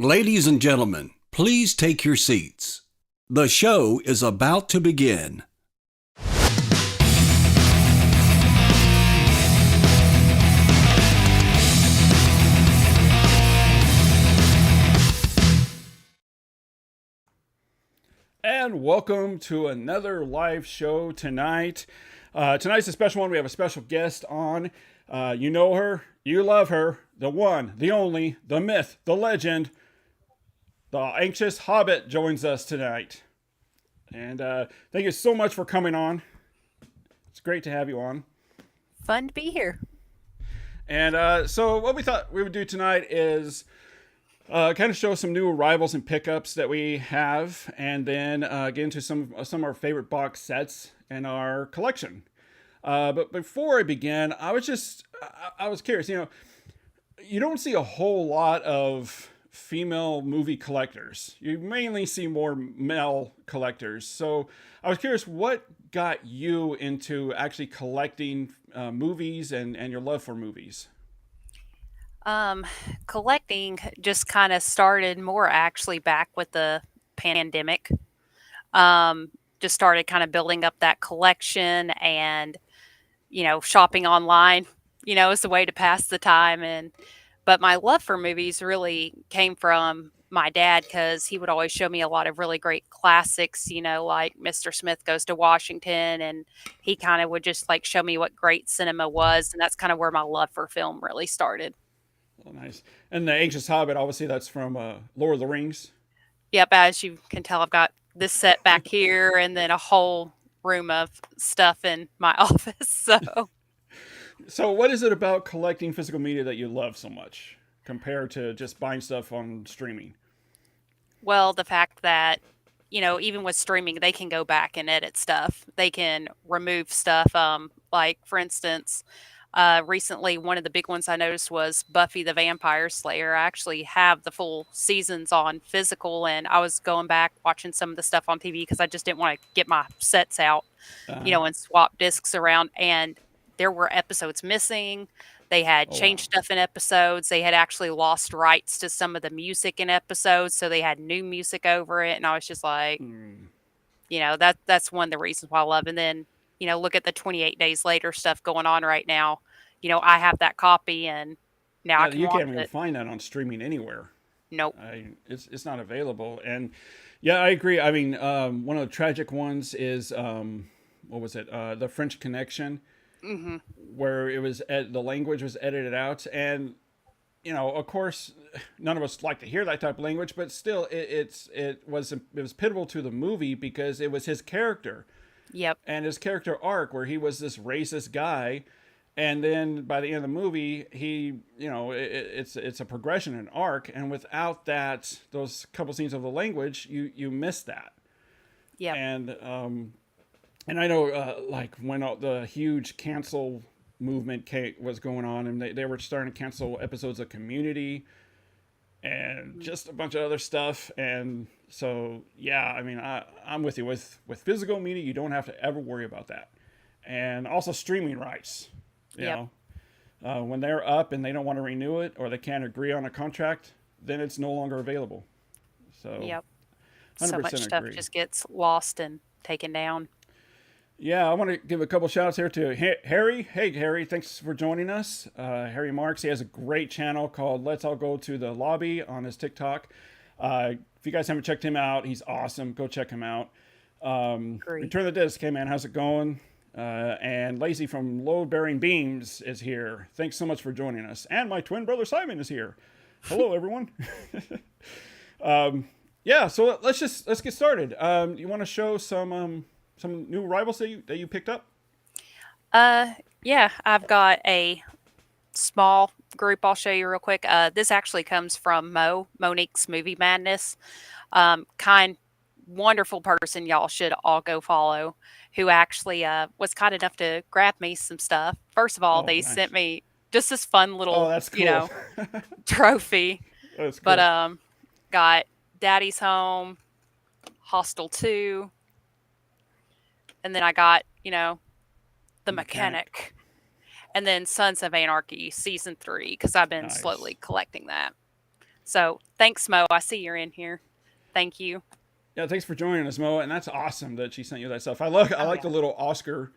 Ladies and gentlemen, please take your seats. The show is about to begin. And welcome to another live show tonight. Tonight's a special one. We have a special guest on. You know her, you love her, the one, the only, the myth, the legend, the anxious Hobbit joins us tonight. And thank you so much for coming on. It's great to have you on. Fun to be here. And so what we thought we would do tonight is kind of show some new arrivals and pickups that we have, and then get into some of our favorite box sets in our collection. But before I begin, I was curious. You don't see a whole lot of female movie collectors. You mainly see more male collectors. So I was curious, what got you into actually collecting movies and your love for movies? Collecting just kind of started more actually back with the pandemic. Um, just started kind of building up that collection and, shopping online, is the way to pass the time. But my love for movies really came from my dad because he would always show me a lot of really great classics, like Mr. Smith Goes to Washington. And he kind of would just like show me what great cinema was. And that's kind of where my love for film really started. Oh, nice. And the Anxious Hobbit, obviously, that's from Lord of the Rings. Yep, as you can tell, I've got this set back here and then a whole room of stuff in my office. So, what is it about collecting physical media that you love so much compared to just buying stuff on streaming? Well, the fact that, even with streaming, they can go back and edit stuff. They can remove stuff. Like, for instance, recently, one of the big ones I noticed was Buffy the Vampire Slayer. I actually have the full seasons on physical, and I was going back watching some of the stuff on TV because I just didn't want to get my sets out, Uh, and swap discs around. And there were episodes missing. They had oh, changed wow. stuff in episodes. They had actually lost rights to some of the music in episodes, so they had new music over it. And I was just like, Hmm. that's one of the reasons why I love. And then, look at the 28 days later stuff going on right now. I have that copy and now I Yeah, can you watch can't even it. find that on streaming anywhere. Nope. It's not available. And yeah, I agree. I mean, one of the tragic ones is what was it? The French Connection, Hmm. where the language was edited out, and of course, none of us like to hear that type of language, but still, it was pivotal to the movie because it was his character Yep. and his character arc, where he was this racist guy, and then by the end of the movie, it's a progression, an arc, and without that, those couple scenes of the language, you miss that. Yep. And I know, like when the huge cancel movement was going on, and they were starting to cancel episodes of Community and Mhm. just a bunch of other stuff. And so, yeah, I mean, I'm with you. With physical media, you don't have to ever worry about that. And also streaming rights, you Yep. know, when they're up and they don't want to renew it or they can't agree on a contract, then it's no longer available. So, Yep. So much 100% stuff agree. just gets lost and taken down. Yeah, I want to give a couple shout outs here to Harry. Hey, Harry, thanks for joining us. Harry Marks, he has a great channel called Let's All Go to the Lobby on his TikTok. If you guys haven't checked him out, he's awesome. Go check him out. Agree. Return the Disc. Hey, man, how's it going? And Lacey from Load Bearing Beams is here. Thanks so much for joining us. And my twin brother Simon is here. Hello, everyone. Yeah, so let's get started. You want to show some new rivals that you picked up? Uh, yeah, I've got a small group I'll show you real quick. This actually comes from Monique's Movie Madness. Kind, wonderful person y'all should all go follow, who actually was kind enough to grab me some stuff. First of all, Oh, they sent nice. me just this fun Oh, little, that's cool. trophy. That's But cool. got Daddy's Home, Hostel 2, and then I got, The The mechanic. Mechanic, and then Sons of Anarchy season 3 because I've been Nice. slowly collecting that. So thanks, Mo. I see you're in here. Thank you. Yeah, thanks for joining us, Mo. And that's awesome that she sent you that stuff. I Oh like yeah. the little Oscar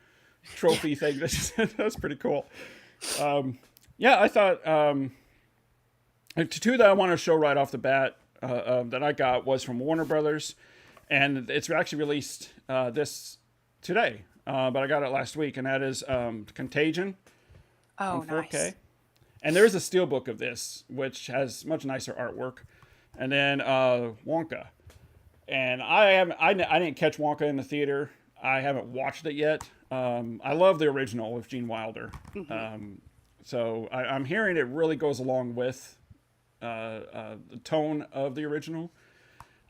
trophy thing that she sent. That's pretty cool. Yeah, I thought two that I want to show right off the bat that I got was from Warner Brothers, and it's actually released this today, but I got it last week, and that is Contagion on Oh, 4K. nice. And there is a steelbook of this, which has much nicer artwork, and then Wonka. And I didn't catch Wonka in the theater. I haven't watched it yet. I love the original with Gene Wilder. So I'm hearing it really goes along with the tone of the original.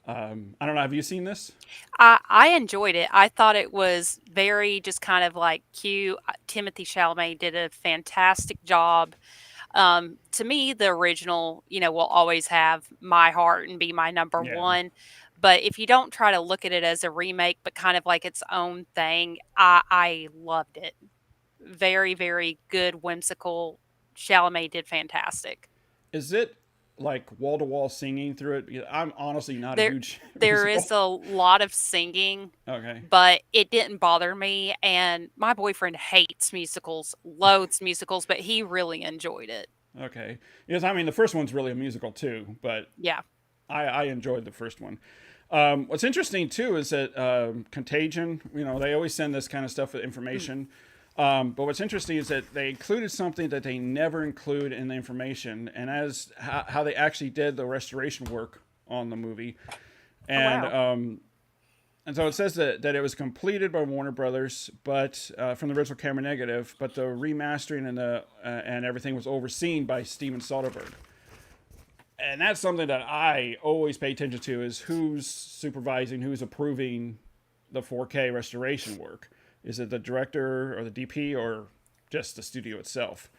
I don't know. Have you seen this? I enjoyed it. I thought it was very just kind of like cute. Timothy Chalamet did a fantastic job. To me, the original, will always have my heart and be my number Yeah. one. But if you don't try to look at it as a remake, but kind of like its own thing, I loved it. Very, very good, whimsical. Chalamet did fantastic. Is it like wall to wall singing through it? Because I'm honestly not a There, huge there musical. is a lot of singing, Okay. but it didn't bother me. And my boyfriend hates musicals, loathes musicals, but he really enjoyed it. Okay. Yes, I mean the first one's really a musical too, but Yeah. I enjoyed the first one. What's interesting too is that Contagion, they always send this kind of stuff with information. But what's interesting is that they included something that they never include in the information, and as how they actually did the restoration work on the movie. Oh, And wow. and so it says that it was completed by Warner Brothers, but from the original camera negative, but the remastering and everything was overseen by Steven Soderbergh. And that's something that I always pay attention to is who's supervising, who's approving the 4K restoration work. Is it the director or the DP or just the studio itself?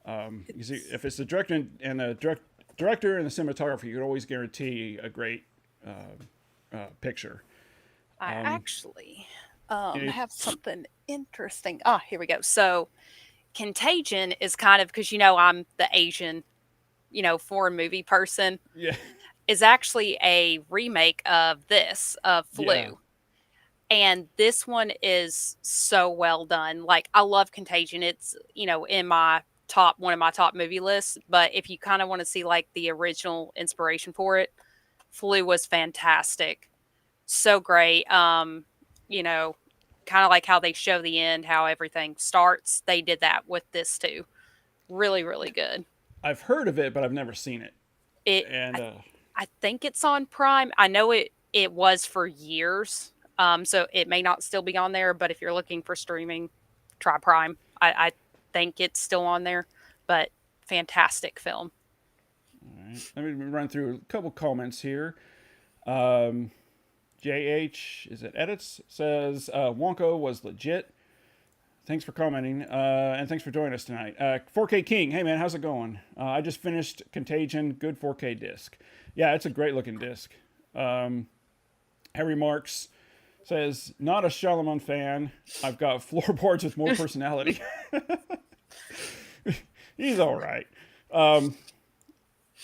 You see, if it's the director and the director and the cinematographer, you can always guarantee a great picture. I Um, actually it, have something interesting. Ah, here we go. So, Contagion is kind of because I'm the Asian, foreign movie person, yeah, is actually a remake of this, of yeah, Flu. And this one is so well done. Like, I love Contagion. It's, in my one of my top movie lists. But if you kind of want to see like the original inspiration for it, Flu was fantastic. So great. You know, kind of like how they show the end, how everything starts. They did that with this too. Really, really good. I've heard of it, but I've never seen it. It And I think it's on Prime. I know it was for years. So it may not still be on there, but if you're looking for streaming, try Prime. I think it's still on there, but fantastic film. all right, let me run through a couple comments here. Um, JH is it edits says Wonko was legit. Thanks for commenting, and thanks for joining us tonight. 4K King, hey man, how's it going? I just finished Contagion, good 4K disc. Yeah, it's a great looking disc. Harry Marks says, not a Charlemagne fan. I've got floorboards with more personality. He's all right.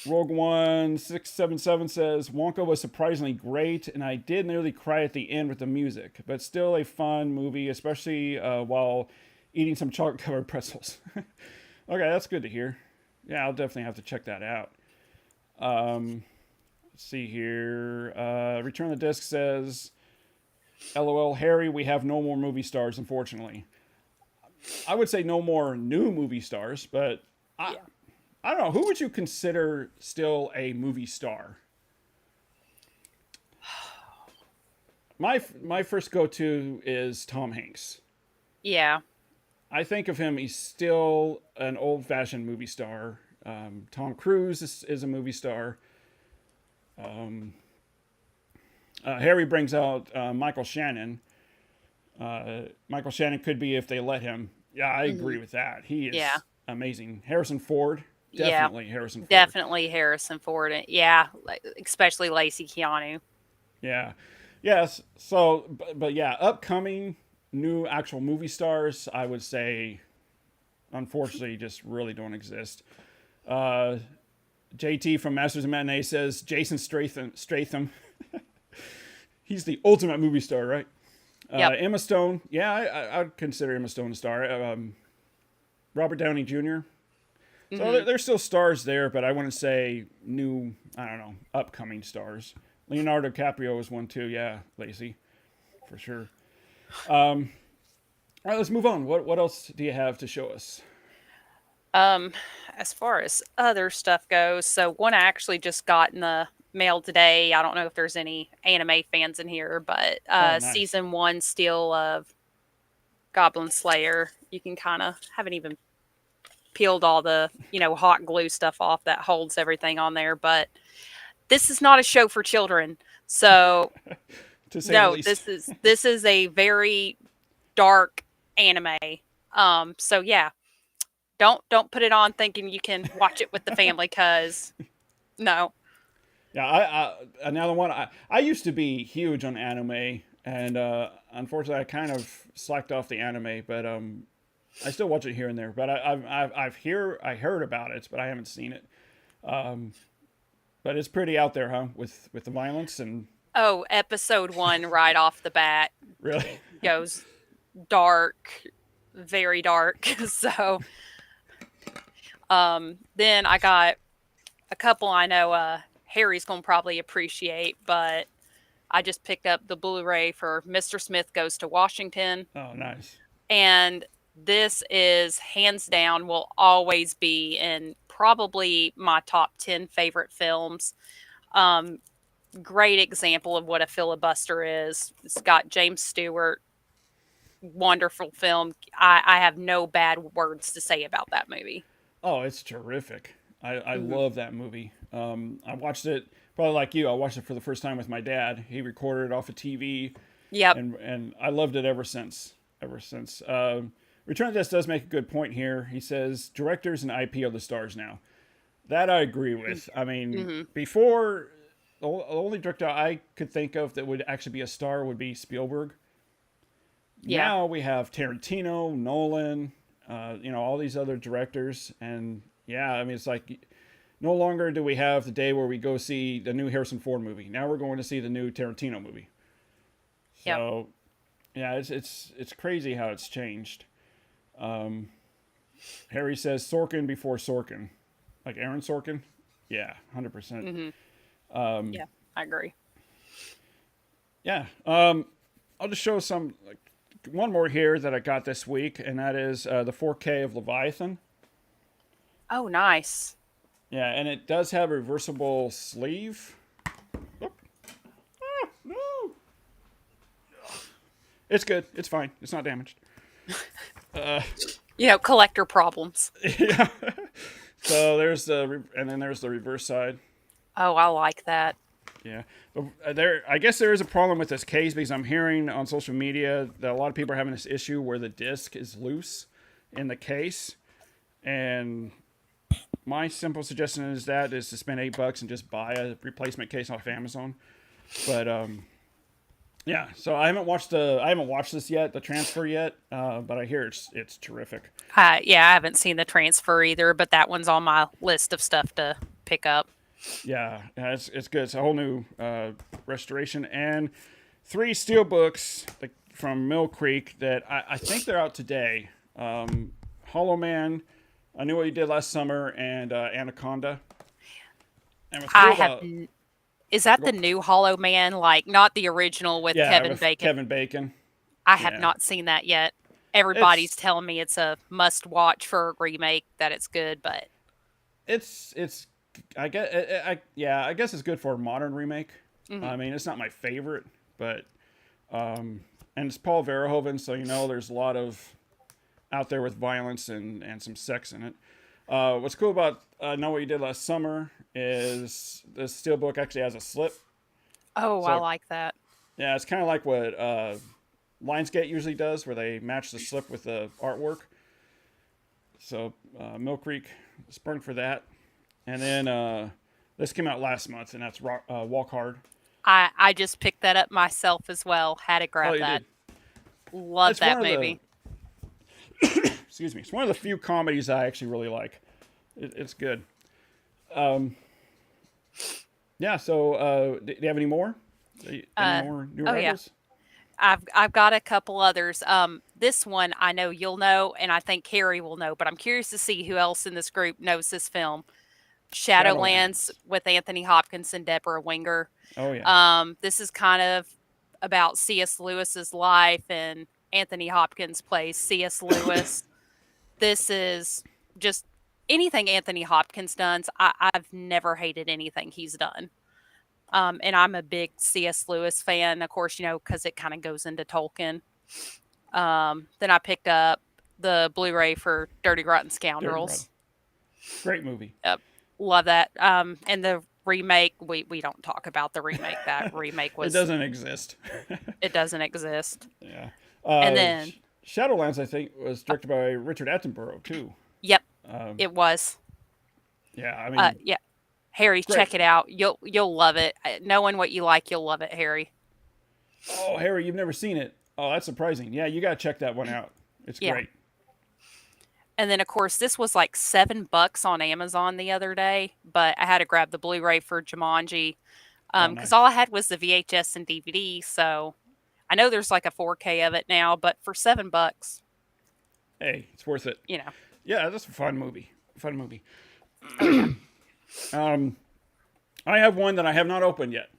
Rogue One 677 says Wonka was surprisingly great, and I did nearly cry at the end with the music, but still a fun movie, especially while eating some chocolate-covered pretzels. Okay, that's good to hear. Yeah, I'll definitely have to check that out. Let's see here. Return of the Disc says, "LOL, Harry, we have no more movie stars, unfortunately." I would say no more new movie stars, but Yeah. I don't know. Who would you consider still a movie star? My first go to is Tom Hanks. Yeah. I think of him. He's still an old fashioned movie star. Tom Cruise is a movie star. Harry brings out Michael Shannon. Michael Shannon could be if they let him. Yeah, I agree Mhm. with that. He Yeah. is amazing. Harrison Ford, Yeah. definitely Harrison Ford. Definitely Harrison Ford. Yeah, especially Lacey Keanu. Yeah. Yes. So, but yeah, upcoming new actual movie stars, I would say, unfortunately, just really don't exist. Uh, JT from Masters of Matinee says Jason Statham. He's the ultimate movie star, right? Yep. Emma Stone. Yeah, I'd consider Emma Stone a star. Robert Downey Jr. So there's still stars there, but I wouldn't say new, I don't know, upcoming stars. Leonardo DiCaprio is one too. Yeah, Lacey, for sure. All right, let's move on. What else do you have to show us? As far as other stuff goes, so one I actually just got in the mail today. I don't know if there's any anime fans in here, but Nice. season 1 still of Goblin Slayer. You can kind of haven't even peeled all the hot glue stuff off that holds everything on there, but this is not a show for children. So To say the least. this is a very dark anime. So yeah, don't put it on thinking you can watch it with the family, because no. Yeah, I another one. I used to be huge on anime, and unfortunately, I kind of slacked off the anime. But I still watch it here and there. But I heard about it, but I haven't seen it. But it's pretty out there, huh? With the violence and. Oh, episode 1 right off the bat Really goes dark, very dark. So, then I got a couple I know Harry's gonna probably appreciate, but I just picked up the Blu-ray for Mr. Smith Goes to Washington. Oh, nice. And this is hands down will always be in probably my top 10 favorite films. Great example of what a filibuster is. It's got James Stewart. Wonderful film. I have no bad words to say about that movie. Oh, it's terrific. I love that movie. I watched it probably like you. I watched it for the first time with my dad. He recorded it off a TV. Yep. And I loved it ever since. Return to This does make a good point here. He says directors and IP are the stars now. That I agree with. I mean, before, the only director I could think of that would actually be a star would be Spielberg. Yeah. Now we have Tarantino, Nolan, all these other directors. And yeah, I mean, it's like no longer do we have the day where we go see the new Harrison Ford movie. Now we're going to see the new Tarantino movie. So, yeah, it's crazy how it's changed. Harry says Sorkin before Sorkin. Like Aaron Sorkin? Yeah, 100%. Yeah, I agree. Yeah. I'll just show one more here that I got this week, and that is the 4K of Leviathan. Oh, nice. Yeah, and it does have a reversible sleeve. Oh. Ah, no. It's good. It's fine. It's not damaged. Collector problems. Yeah. So there's there's the reverse side. Oh, I like that. Yeah. I guess there is a problem with this case because I'm hearing on social media that a lot of people are having this issue where the disc is loose in the case. And my simple suggestion is to spend $8 and just buy a replacement case off Amazon. But yeah, so I haven't watched this yet, the transfer yet, but I hear it's terrific. Yeah, I haven't seen the transfer either, but that one's on my list of stuff to pick up. Yeah, it's good. It's a whole new restoration and 3 steelbooks from Mill Creek that I think they're out today. Hollow Man, I Knew What You Did Last Summer, and Anaconda. And is that the new Hollow Man? Like, not the original with Kevin Bacon? Kevin Bacon. I have not seen that yet. Everybody's telling me it's a must-watch for a remake, that it's good, but... I guess it's good for a modern remake. I mean, it's not my favorite, but... and it's Paul Verhoeven, so there's a lot of out there with violence and some sex in it. What's cool about Know What You Did Last Summer is the steelbook actually has a slip. Oh, I like that. Yeah, it's kind of like what Lionsgate usually does, where they match the slip with the artwork. So Mill Creek sprung for that. And then this came out last month, and that's Walk Hard. I just picked that up myself as well. Had to grab that. Love that movie. Excuse me. It's one of the few comedies I actually really like. It's good. Yeah. So, do you have any more? Any Uh, more new oh yeah, arrivals? I've got a couple others. This one I know you'll know, and I think Carrie will know, but I'm curious to see who else in this group knows this film. Shadowlands Shadowlands. with Anthony Hopkins and Deborah Winger. Oh yeah. This is kind of about C.S. Lewis's life, and Anthony Hopkins plays C.S. Lewis. This is just anything Anthony Hopkins does. I've never hated anything he's done. And I'm a big C.S. Lewis fan, of course, because it kind of goes into Tolkien. Then I picked up the Blu-ray for Dirty Rotten Dirty Rod. Scoundrels. Great movie. Yep, love that. And the remake, we don't talk about the remake. That remake It was doesn't exist. it doesn't exist. Yeah. And then, Shadowlands, I think, was directed by Richard Attenborough too. yep, Um, it was. yeah. I mean, Yeah, Harry, great. check it out. You'll love it. Knowing what you like, you'll love it, Harry. Oh, Harry, you've never seen it. Oh, that's surprising. Yeah, you got to check that one out. It's Yeah. great. And then, of course, this was like $7 on Amazon the other day, but I had to grab the Blu-ray for Jumanji Oh, because nice. all I had was the VHS and DVD. So I know there's like a 4K of it now, but for $7, Hey, it's worth it. you know, Yeah, that's a fun movie. Fun movie. oh yeah, I have one that I have not opened yet.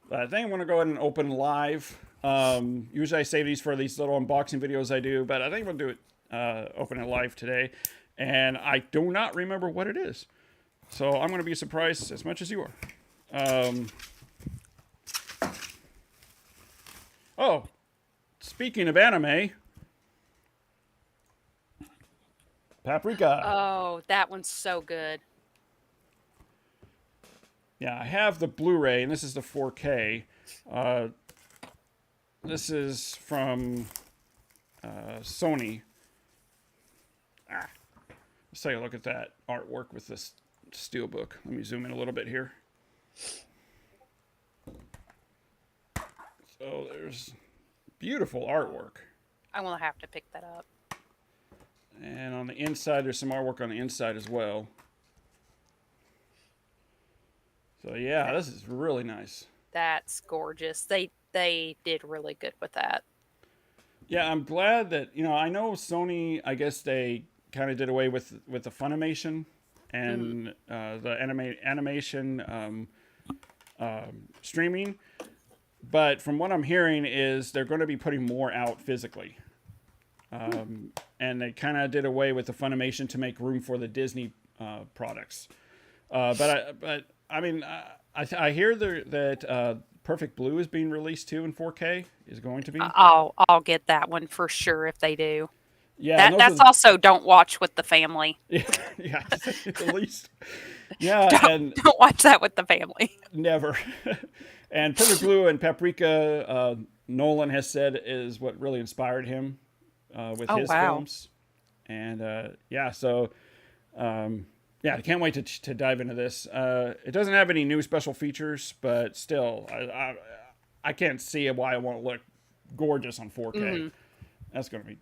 But I think I'm going to go ahead and open live. Usually I save these for these little unboxing videos I do, but I think we'll do it, open it live today. And I do not remember what it is. So I'm going to be surprised as much as you are. Oh, speaking of anime, Paprika. oh, that one's so good. Yeah, I have the Blu-ray, and this is the 4K. This is from Sony. Let's take a look at that artwork with this steelbook. Let me zoom in a little bit here. So there's beautiful artwork. I'm gonna have to pick that up. And on the inside, there's some artwork on the inside as well. So yeah, this is really nice. That's gorgeous. They did really good with that. Yeah, I'm glad that, I know Sony, I guess they kind of did away with the Funimation and the animation streaming. But from what I'm hearing is they're going to be putting more out physically. And they kind of did away with the Funimation to make room for the Disney products. But I mean, I hear that Perfect Blue is being released too in 4K. Is going to be. I'll get that one for sure if they do. Yeah, and That's also don't watch with the family. yeah, yeah, at least. Yeah, and Don't watch that with the family. never. And Perfect Blue and Paprika, Nolan has said is what really inspired him with Oh, his wow. films. And yeah, so yeah, I can't wait to dive into this. It doesn't have any new special features, but still, I can't see why it won't look gorgeous on 4K. That's going to be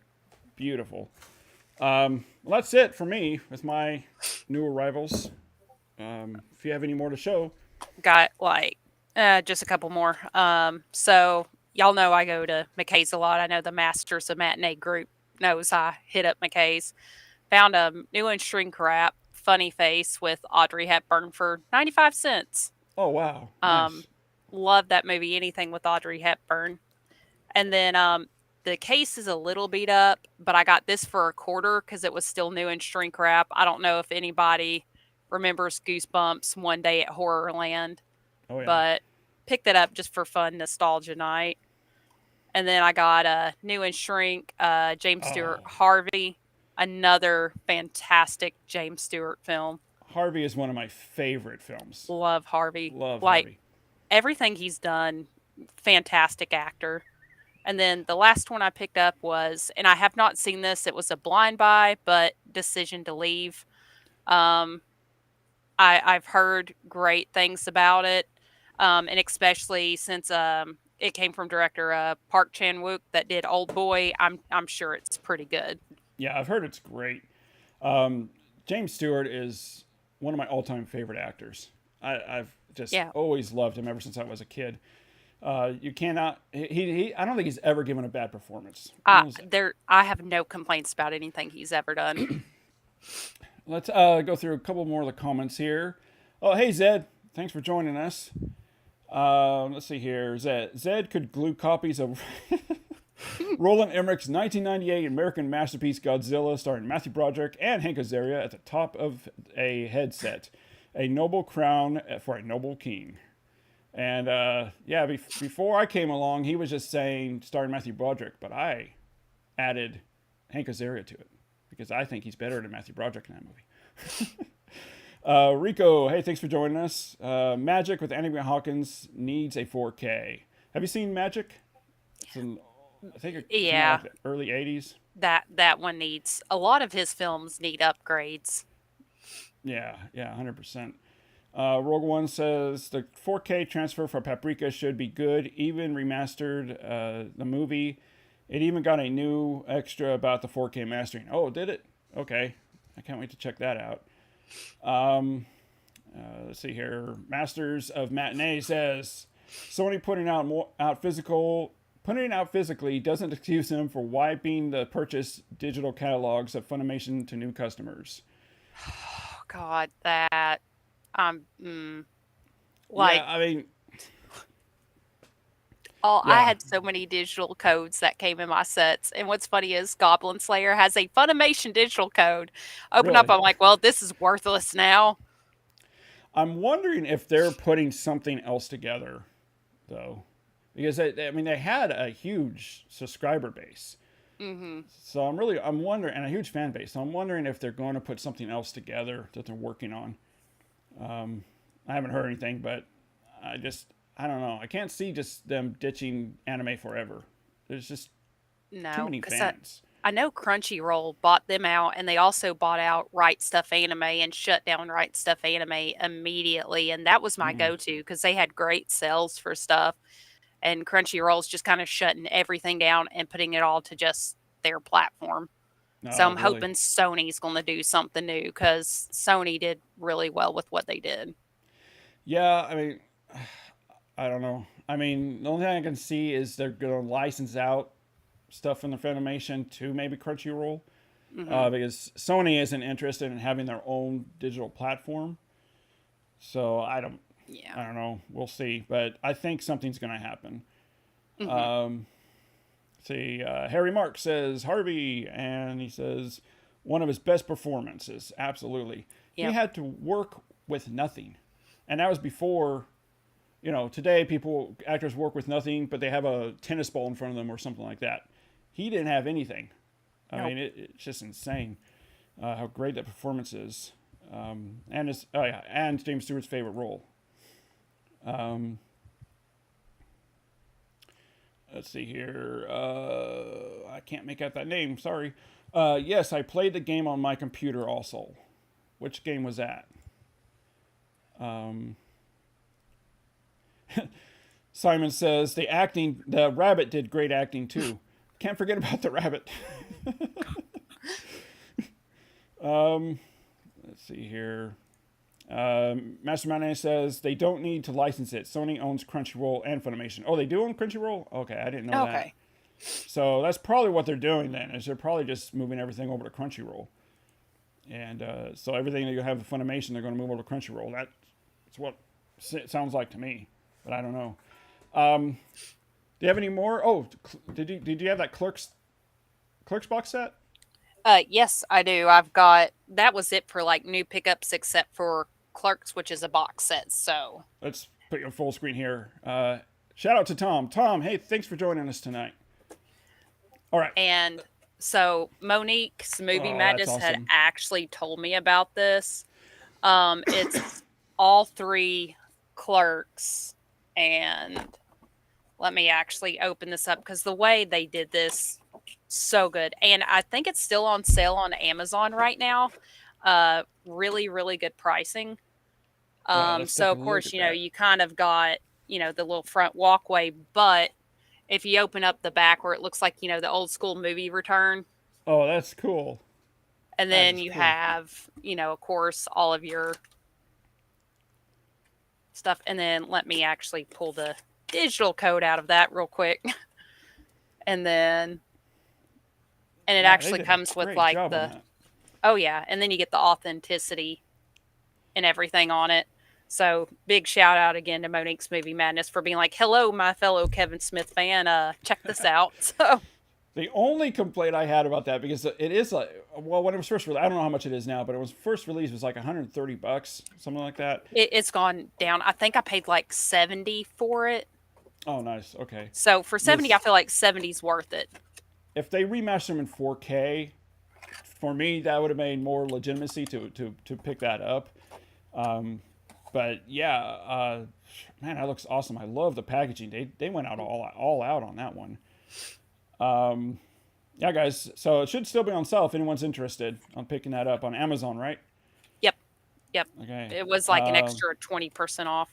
beautiful. Well, that's it for me with my new arrivals. If you have any more to show. Got like just a couple more. So y'all know I go to McKay's a lot. I know the Masters of Matinee group knows I hit up McKay's. Found a new and shrink wrap funny face with Audrey Hepburn for 95 cents. Oh, wow. Um, Nice. Love that movie, anything with Audrey Hepburn. And then the case is a little beat up, but I got this for a quarter because it was still new and shrink wrap. I don't know if anybody remembers Goosebumps One Day at Horrorland, Oh, yeah. but picked it up just for fun nostalgia night. And then I got a new and shrink James Stewart Oh. Harvey, another fantastic James Stewart film. Harvey is one of my favorite films. Love Harvey. Love like Harvey. everything he's done, fantastic actor. And then the last one I picked up was, and I have not seen this, it was a blind buy, but Decision to Leave. I've heard great things about it, and especially since it came from director Park Chan-wook that did Old Boy. I'm sure it's pretty good. Yeah, I've heard it's great. James Stewart is one of my all-time favorite actors. Just Yeah. always loved him ever since I was a kid. You cannot. I don't think he's ever given a bad performance. I have no complaints about anything he's ever done. Let's go through a couple more of the comments here. Oh, hey Zed, thanks for joining us. Let's see here. Zed could glue copies of Roland Emmerich's 1998 American masterpiece Godzilla, starring Matthew Broderick and Hank Azaria, at the top of a headset. A noble crown for a noble king. And yeah, before I came along, he was just saying starring Matthew Broderick, but I added Hank Azaria to it because I think he's better than Matthew Broderick in that movie. Rico, hey, thanks for joining us. Magic with Anthony Hawkins needs a 4K. Have you seen Magic? I think it came out like the early 80s. That one needs a lot of his films need upgrades. Yeah, 100%. Rogue One says the 4K transfer for Paprika should be good, even remastered the movie. It even got a new extra about the 4K mastering. Oh, did it? Okay. I can't wait to check that out. Let's see here. Masters of Matinee says Sony putting out physically doesn't excuse them for wiping the purchase digital catalogs of Funimation to new customers. Oh, God, that like yeah, I mean, I had so many digital codes that came in my sets, and what's funny is Goblin Slayer has a Funimation digital code. Open up, Really? I'm like, well, this is worthless now. I'm wondering if they're putting something else together, though, because they had a huge subscriber base. Mm-hmm. So I'm wondering, and a huge fan base. So I'm wondering if they're going to put something else together that they're working on. I haven't heard anything, but I don't know. I can't see just them ditching anime forever. There's just too many fans. I know Crunchyroll bought them out, and they also bought out Right Stuff Anime and shut down Right Stuff Anime immediately. And that was my go-to because they had great sales for stuff. And Crunchyroll's just kind of shutting everything down and putting it all to just their platform. So I'm hoping Sony's going to do something new because Sony did really well with what they did. Yeah, I mean, I don't know. I mean, the only thing I can see is they're going to license out stuff from the Funimation to maybe Crunchyroll, because Sony isn't interested in having their own digital platform. So I don't know. We'll see, but I think something's going to happen. Harry Mark says Harvey, and he says one of his best performances. Absolutely, he had to work with nothing, and that was before. Today actors work with nothing, but they have a tennis ball in front of them or something like that. He didn't have anything. I mean, it's just insane how great that performance is, and James Stewart's favorite role. Let's see here. I can't make out that name. Sorry. Yes, I played the game on my computer also. Which game was that? Simon says the rabbit did great acting too. Can't forget about the rabbit. Let's see here. Mastermind says they don't need to license it. Sony owns Crunchyroll and Funimation. Oh, they do own Crunchyroll? Okay, I didn't know that. So that's probably what they're doing then, is they're probably just moving everything over to Crunchyroll. And so everything that you have with Funimation, they're going to move over to Crunchyroll. That's what it sounds like to me, but I don't know. Do you have any more? Oh, did you have that Clerks box set? Yes, I do. That was it for like new pickups except for Clerks, which is a box set. So let's put you on full screen here. Shout out to Tom. Tom, hey, thanks for joining us tonight. All right. And so Monique's Movie Madness had actually told me about this. It's all three Clerks, and let me actually open this up because the way they did this, so good. And I think it's still on sale on Amazon right now. Really, really good pricing. So of course, you kind of got, the little front walkway, but if you open up the back where it looks like, the old school movie return. Oh, that's cool. And then you have, of course, all of your stuff. And then let me actually pull the digital code out of that real quick. And then, and it Yeah, they actually did a comes with great like job on the, that. oh yeah. And then you get the authenticity and everything on it. So big shout out again to Monique's Movie Madness for being like, hello, my fellow Kevin Smith fan. Check this out. So The only complaint I had about that, because it is like, well, when it was first released, I don't know how much it is now, but it was first released, it was like $130, something like that. it's gone down. I think I paid like 70 for it. Oh, nice. Okay. So for 70, I This, feel like 70's worth it. if they remastered them in 4K, for me, that would have made more legitimacy to pick that up. But yeah, man, that looks awesome. I love the packaging. They went out all out on that one. Yeah, guys. So it should still be on sale if anyone's interested on picking that up on Amazon, right? Yep. Yep. Okay. It was like an extra 20% off.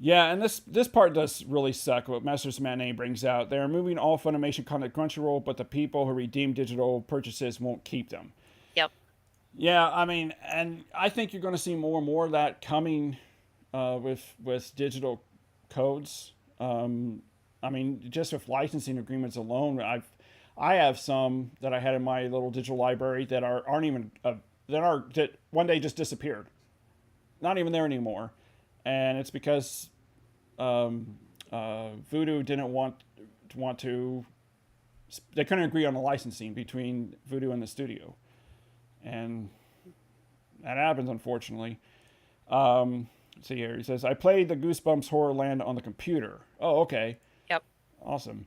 Yeah, and this part does really suck. What Masters Matinee brings out, they're moving all Funimation content to Crunchyroll, but the people who redeem digital purchases won't keep them. Yep. Yeah, I mean, and I think you're going to see more and more of that coming with digital codes. I mean, just with licensing agreements alone, I have some that I had in my little digital library that aren't even that one day just disappeared, not even there anymore, and it's because Voodoo didn't want to. They couldn't agree on the licensing between Voodoo and the studio, and that happens unfortunately. Let's see here. He says, "I played the Goosebumps Horrorland on the computer." Oh, okay. Yep. Awesome.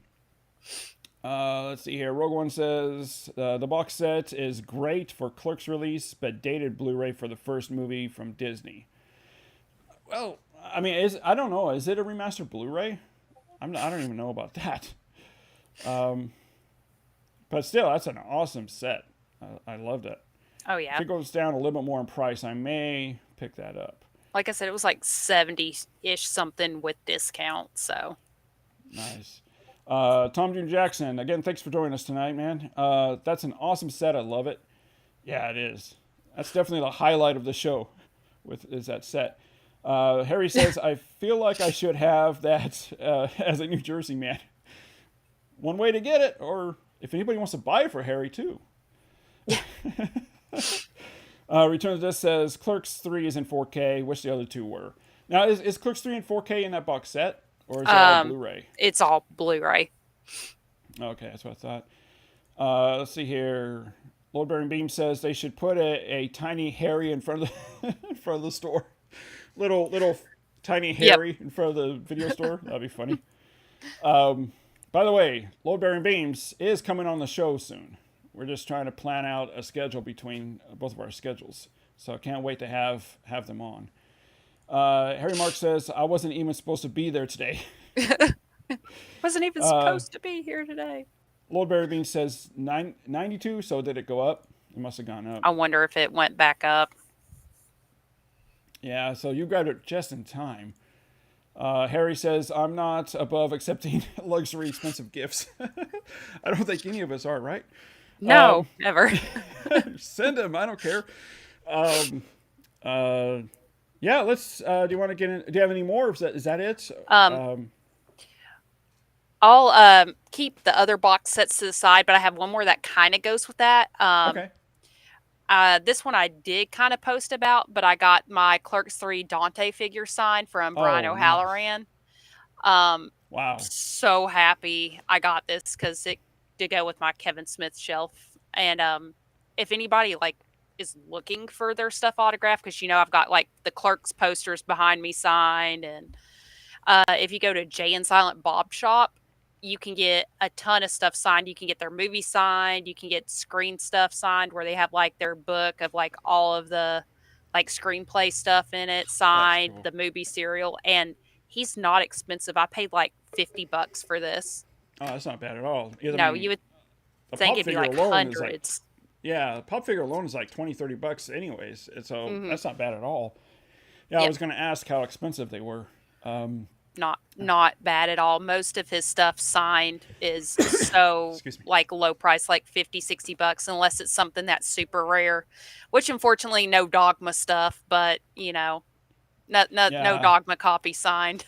Let's see here. Rogue One says the box set is great for Clerks release, but dated Blu-ray for the first movie from Disney. Well, I mean, I don't know. Is it a remastered Blu-ray? I don't even know about that. But still, that's an awesome set. I loved it. Oh yeah. If it goes down a little bit more in price, I may pick that up. Like I said, it was like 70-ish something with discount. So Nice. Tom June Jackson, again, thanks for joining us tonight, man. That's an awesome set. I love it. Yeah, it is. That's definitely the highlight of the show. Is that set. Harry says, I feel like I should have that as a New Jersey man. One way to get it, or if anybody wants to buy it for Harry too. Return to This says Clerks 3 is in 4K. Wish the other two were. Now, is Clerks 3 in 4K in that box set? Or is it all Blu-ray? it's all Blu-ray. Okay, that's what I thought. Let's see here. Lord Baron Beam says they should put a tiny Harry in front of the in front of the store. Little tiny Harry in front of the video store. That'd be funny. By the way, Lord Baron Beams is coming on the show soon. We're just trying to plan out a schedule between both of our schedules. So I can't wait to have them on. Harry Mark says, I wasn't even supposed to be there today. Wasn't even supposed to be here today. Lord Barry Bean says 92, so did it go up? It must have gone up. I wonder if it went back up. Yeah, so you grabbed it just in time. Harry says, I'm not above accepting luxury expensive gifts. I don't think any of us are, right? No, never. Send them. I don't care. Yeah, let's. Do you want to get in? Do you have any more? Is that it? I'll keep the other box sets to the side, but I have one more that kind of goes with that. Okay. This one I did kind of post about, but I got my Clerks 3 Dante figure signed from Brian O'Halloran. Wow. So happy I got this because it did go with my Kevin Smith shelf. And if anybody is looking for their stuff autographed, because I've got the Clerks posters behind me signed, and if you go to Jay and Silent Bob Shop, you can get a ton of stuff signed. You can get their movie signed. You can get screen stuff signed where they have their book of all of the screenplay stuff in it signed, cool. The movie serial, and he's not expensive. I paid $50 for this. Oh, that's not bad at all. No, you would think it'd be hundreds. Yeah, the pop figure alone is $20-$30 anyways. So that's not bad at all. Yeah, yep. I was going to ask how expensive they were. Not bad at all. Most of his stuff signed is so low price, $50-$60, unless it's something that's super rare, which unfortunately no Dogma stuff, but No Yeah, Dogma copy signed.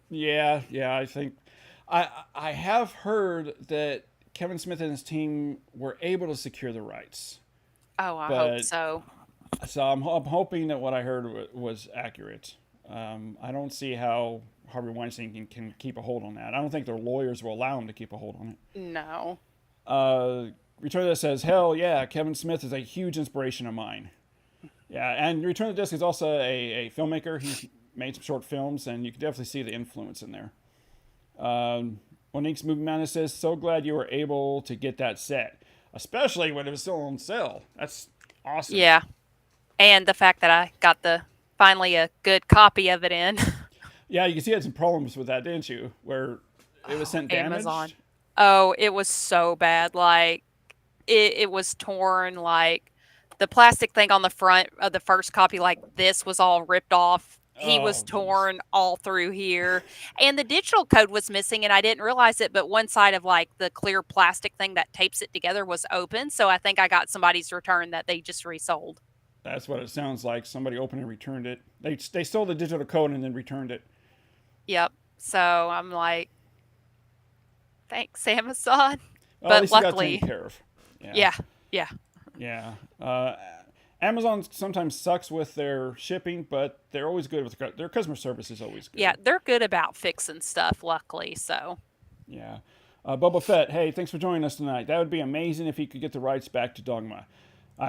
yeah. I think I have heard that Kevin Smith and his team were able to secure the rights, Oh, I hope but so. so I'm hoping that what I heard was accurate. I don't see how Harvey Weinstein can keep a hold on that. I don't think their lawyers will allow him to keep a hold on it. No. Return of the Disc says, hell yeah, Kevin Smith is a huge inspiration of mine. Yeah, and Return of the Disc is also a filmmaker. He's made some short films, and you can definitely see the influence in there. Onink's Movie Madness says, so glad you were able to get that set, especially when it was still on sale. That's awesome. Yeah. And the fact that I got the finally a good copy of it in. Yeah, you can see I had some problems with that, didn't you? Where it was sent Amazon. damaged. Oh, it was so bad. Like it was torn. Like the plastic thing on the front of the first copy, like this was all ripped off. He was Oh, jeez. torn all through here, and the digital code was missing, and I didn't realize it. But one side of like the clear plastic thing that tapes it together was open, so I think I got somebody's return that they just resold. That's what it sounds like. Somebody opened and returned it. They stole the digital code and then returned it. Yep. So I'm like, thanks, Amazon. Well, at But least you got taken luckily, care of. Yeah, yeah, yeah. yeah. Amazon sometimes sucks with their shipping, but they're always good with their customer service is always Yeah, good. they're good about fixing stuff, luckily. So, Yeah. Boba Fett, hey, thanks for joining us tonight. That would be amazing if he could get the rights back to Dogma.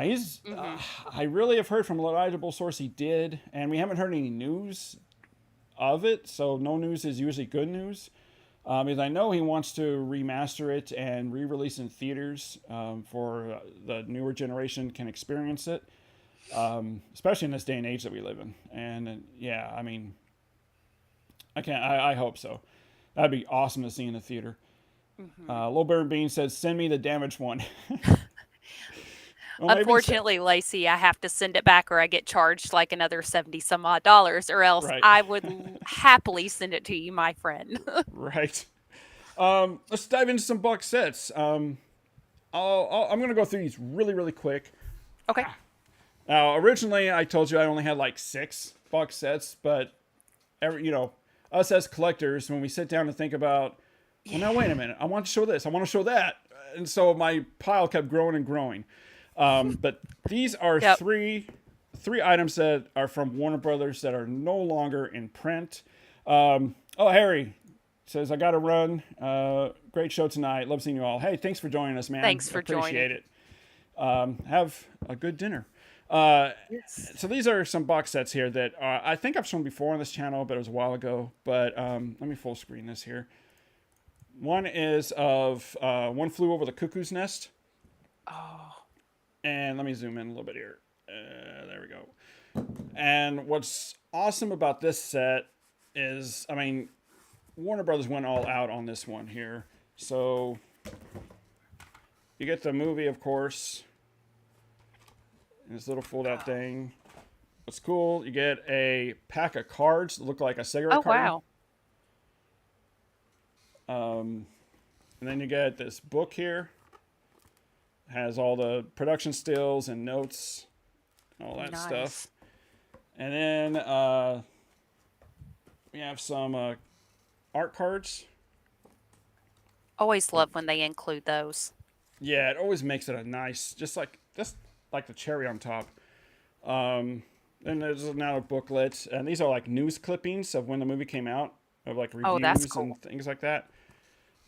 He's. hmm I really have heard from a reliable source he did, and we haven't heard any news of it. So no news is usually good news. Because I know he wants to remaster it and re-release in theaters for the newer generation can experience it, especially in this day and age that we live in. And yeah, I mean, I can't. I hope so. That'd be awesome to see in the theater. hmm Lil Bear Bean says, "Send me the damaged one." Well, maybe unfortunately, Lacey, I have to send it back, or I get charged like another 70 some odd dollars, or else right, I would happily send it to you, my friend. right. Let's dive into some box sets. I'm going to go through these really, really quick. Okay. Now, originally, I told you I only had like 6 box sets, but us as collectors, when we sit down and think about, well, now wait a minute, I want to show this, I want to show that, and so my pile kept growing and growing. But these are Yep. three items that are from Warner Brothers that are no longer in print. Oh, Harry says, I got to run. Great show tonight. Love seeing you all. Hey, thanks for joining us, man. Thanks for Appreciate joining. it. Have a good dinner. Uh, Yes. so these are some box sets here that I think I've shown before on this channel, but it was a while ago. But let me full screen this here. One is of One Flew Over the Cuckoo's Nest. Oh, And let me zoom in a little bit here. There we go. And what's awesome about this set is, I mean, Warner Brothers went all out on this one here. So you get the movie, of course, and this little fold-out thing. What's cool, you get a pack of cards that look like a cigarette oh carton. wow. And then you get this book here. Has all the production stills and notes, all that Nice. stuff. And then we have some art cards. Always love when they include those. Yeah, it always makes it a nice, just like the cherry on top. And there's another booklet, and these are like news clippings of when the movie came out, of like Oh, that's reviews cool. and things like that.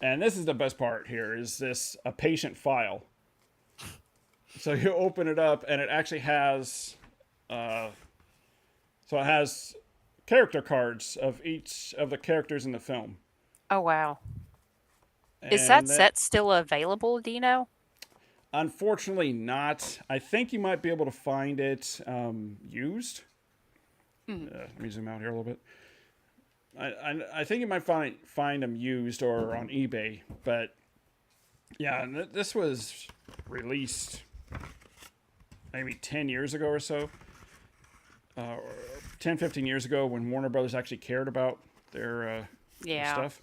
And this is the best part here: is this a patient file? So you open it up, and it actually has, so it has character cards of each of the characters in the film. Oh wow. Is that And set still available, do you know? unfortunately not. I think you might be able to find it used. Let me zoom out here a little bit. I think you might find them used or on eBay, but yeah, this was released maybe 10 years ago or so, or 10, 15 years ago when Warner Brothers actually cared about their Yeah. stuff.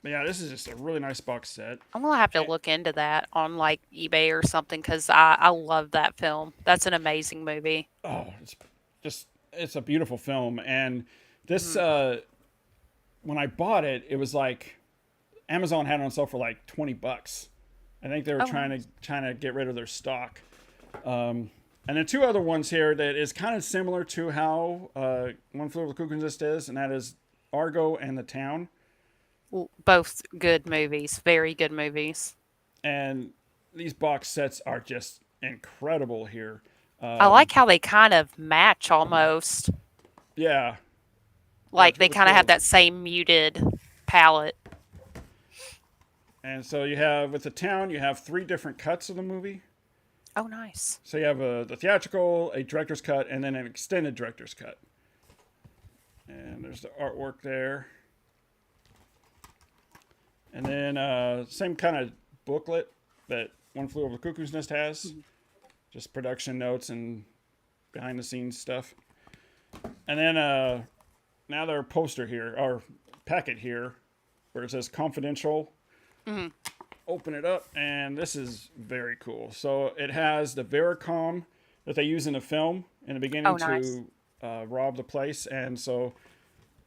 But yeah, this is just a really nice box set. I'm gonna have to Eh, look into that on like eBay or something because I love that film. That's an amazing movie. Oh, it's just it's a beautiful film, and this Mhm. when I bought it, it was like Amazon had it on sale for like $20. I think they were Oh, trying to nice. get rid of their stock. And then two other ones here that is kind of similar to how One Flew Over the Cuckoo's Nest is, and that is Argo and the Town. Both good movies, very good movies. And these box sets are just incredible here. I Um, like how they kind of match almost. yeah, yeah, Like it's they really kind of have cool. that same muted palette. And so you have with the Town, you have three different cuts of the movie. Oh, nice. So you have the theatrical, a director's cut, and then an extended director's cut. And there's the artwork there. And then same kind of booklet that One Flew Over the Cuckoo's Nest has, just production notes and behind the scenes stuff. And then now their poster here, or packet here, where it says confidential. Hmm. Open it up, and this is very cool. So it has the Vericom that they use in the film in the beginning Oh, nice. to rob the place, and so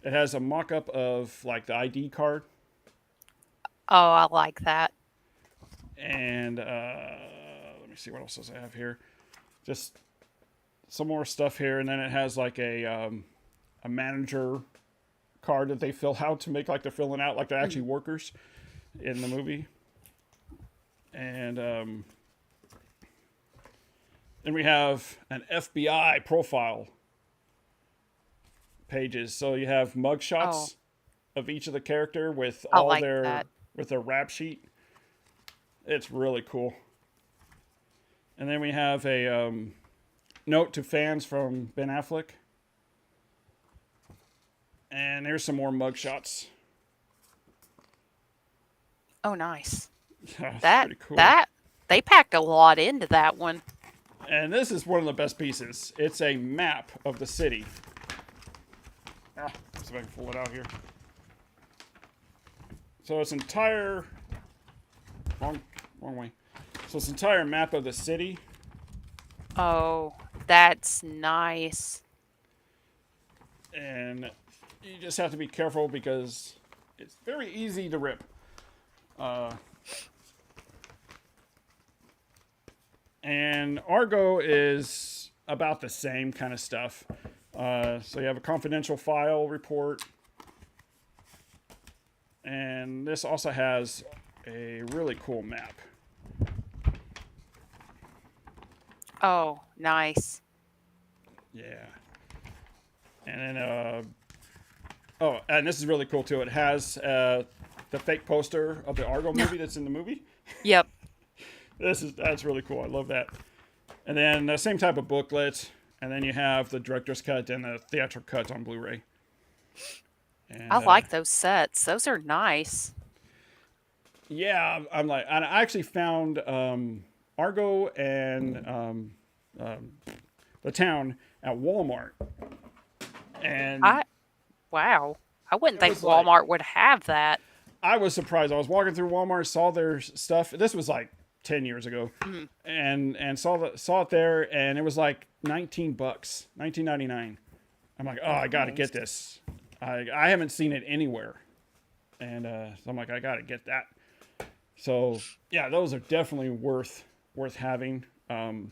it has a mock-up of like the ID card, Oh, I like that. and let me see what else does I have here. Just some more stuff here, and then it has like a manager card that they fill out to make like they're filling out like they're actually Mhm. workers in the movie, and then we have an FBI profile pages. So you have Oh, mugshots of each of the character with I all like their that. rap sheet. It's really cool. And then we have a note to fans from Ben Affleck. And there's some more mugshots. Oh, nice. It's That pretty cool. that they packed a lot into that one. And this is one of the best pieces. It's a map of the city. Let's see if I can pull it out here. So it's entire wrong way. So it's entire map of the city, Oh, that's nice. and you just have to be careful because it's very easy to rip. Uh, and Argo is about the same kind of stuff. So you have a confidential file report, and this also has a really cool map. Oh, nice. Yeah. And then, oh, and this is really cool too. It has the fake poster of the Argo movie that's in the movie. Yep. That's really cool. I love that. And then the same type of booklet, and then you have the director's cut and the theatrical cut on Blu-ray. I And like those sets. Those are nice. yeah, I'm like, and I actually found Argo and the Town at Walmart, and I Wow. I wouldn't it think was like Walmart would have that. I was surprised. I was walking through Walmart, saw their stuff. This was like 10 years ago, Mhm. and saw it there, and it was like $19, 19.99. I'm like, oh, I got to Nice. get this. I haven't seen it anywhere, and so I'm like, I got to get that. So yeah, those are definitely worth having. Some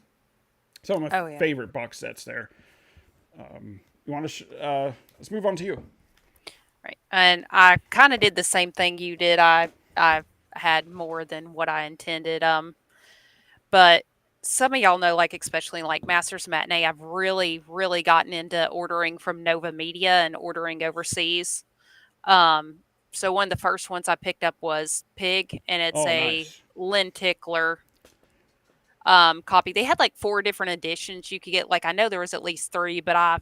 of my Oh, yeah. favorite box sets there. You want to? Let's move on to you. Right. And I kind of did the same thing you did. I had more than what I intended. But some of y'all know, like especially like Masters Matinee, I've really gotten into ordering from Nova Media and ordering overseas. Um, so one of the first ones I picked up was Pig, and it's Oh, a nice. lenticular copy. They had like four different editions you could get. Like I know there was at least three, but I,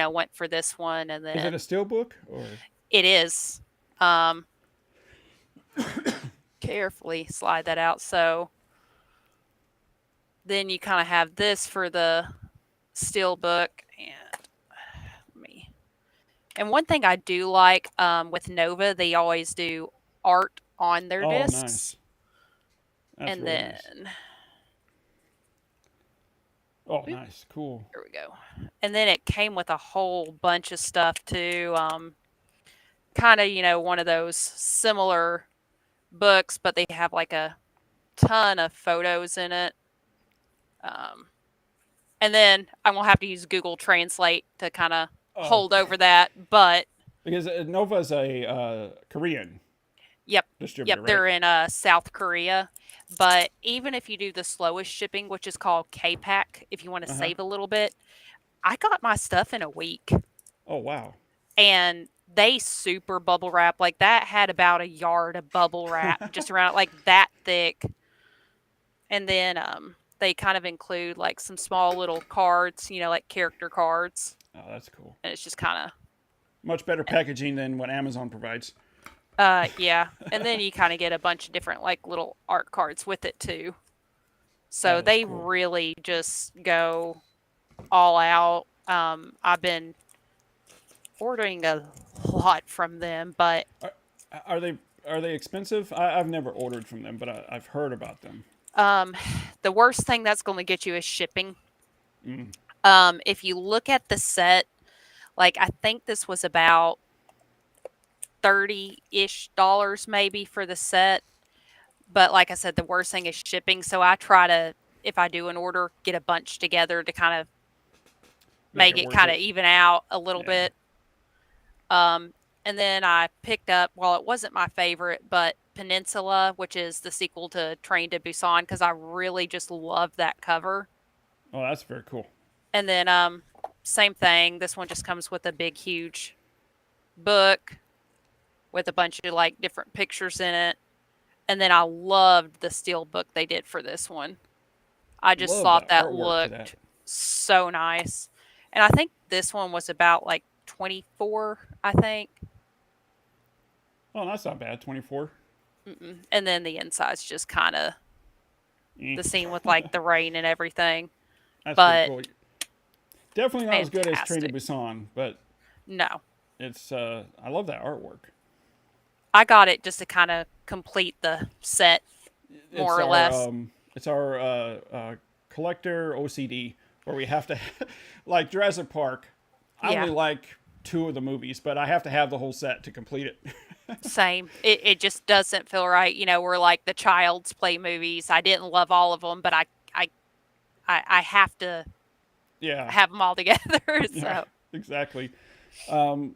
went for this one, and Is it a then steel book or? it is. Um, Carefully slide that out. So then you kind of have this for the steel book, and me. And one thing I do like with Nova, they always do art on their Oh, discs, nice. That's and really nice. then Oh, nice, cool. Here we go. And then it came with a whole bunch of stuff too. Kind of, one of those similar books, but they have like a ton of photos in it. Um, and then I'm gonna have to use Google Translate to kind of Oh, hold over that. But because Nova's a Korean yep, yep, distributor, right? they're in South Korea. But even if you do the slowest shipping, which is called K-Pack, if you want to Uh huh. save a little bit, I got my stuff in a week. Oh, wow. And they super bubble wrap. Like that had about a yard of bubble wrap just around it, like that thick. And then they kind of include like some small little cards, like character cards. Oh, that's cool. And it's just kind Much better packaging than what Amazon provides. yeah. And then you kind of get a bunch of different like little art cards with it too. So That is they cool. really just go all out. I've been ordering a lot from them, but Are, are they are they expensive? I've never ordered from them, but I've heard about them. um, the worst thing that's going to get you is shipping. Mm. If you look at the set, like I think this was about 30-ish dollars maybe for the set. But like I said, the worst thing is shipping. So I try to, if I do an order, get a bunch together to kind of Make make it it worth kind of it. even out a little Yeah. bit. Um, and then I picked up, well, it wasn't my favorite, but Peninsula, which is the sequel to Train to Busan, because I really just love that cover. Oh, that's very cool. And then same thing. This one just comes with a big, huge book with a bunch of like different pictures in it. And then I loved the steel book they did for this one. I just Love thought the that artwork for that. looked so nice. And I think this one was about like 24, I think. Oh, that's not bad. 24. And then the inside's just kind of Eh. the scene with like the rain and everything. That's pretty But cool. Definitely not as good as Train to fantastic. Busan, but No, it's I love that artwork. I got it just to kind of complete the set, It's more or our less. collector OCD where we have to like Jurassic Park. I only Yeah, like two of the movies, but I have to have the whole set to complete it. same. It just doesn't feel right. We're like the Child's Play movies. I didn't love all of them, but I have to Yeah, have them all together. yeah, So exactly.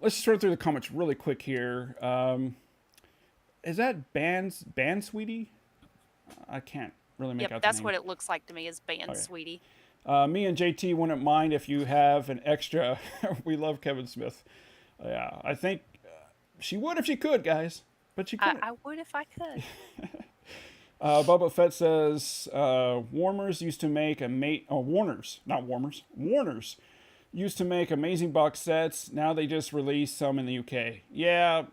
Let's just run through the comments really quick here. Is that band sweetie? I can't really make yep, out the that's name. what it looks like to me as band, Okay. sweetie. Me and JT wouldn't mind if you have an extra. We love Kevin Smith. Yeah, I think she would if she could, guys, but she couldn't. I would if I could. Bubba Fett says Warmers used to make Warners, not Warmers. Warners used to make amazing box sets. Now they just release some in the UK. Yeah,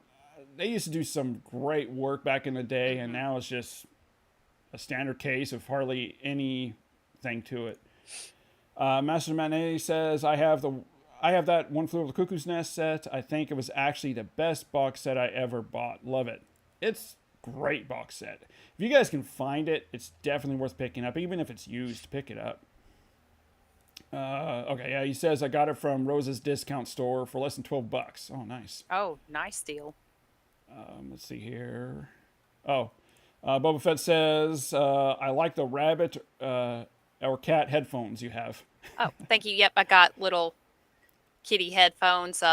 they used to do some great work back in the day, and Hmm. now it's just a standard case of hardly anything to it. Master Manet says I have that One Flew Over the Cuckoo's Nest set. I think it was actually the best box set I ever bought. Love it. It's great box set. If you guys can find it, it's definitely worth picking up. Even if it's used, pick it up. Okay, yeah, he says I got it from Rose's discount store for less than $12. Oh, nice. Oh, nice deal. Let's see here. Oh, Boba Fett says I like the rabbit or cat headphones you have. Oh, thank you. Yep, I got little kitty headphones.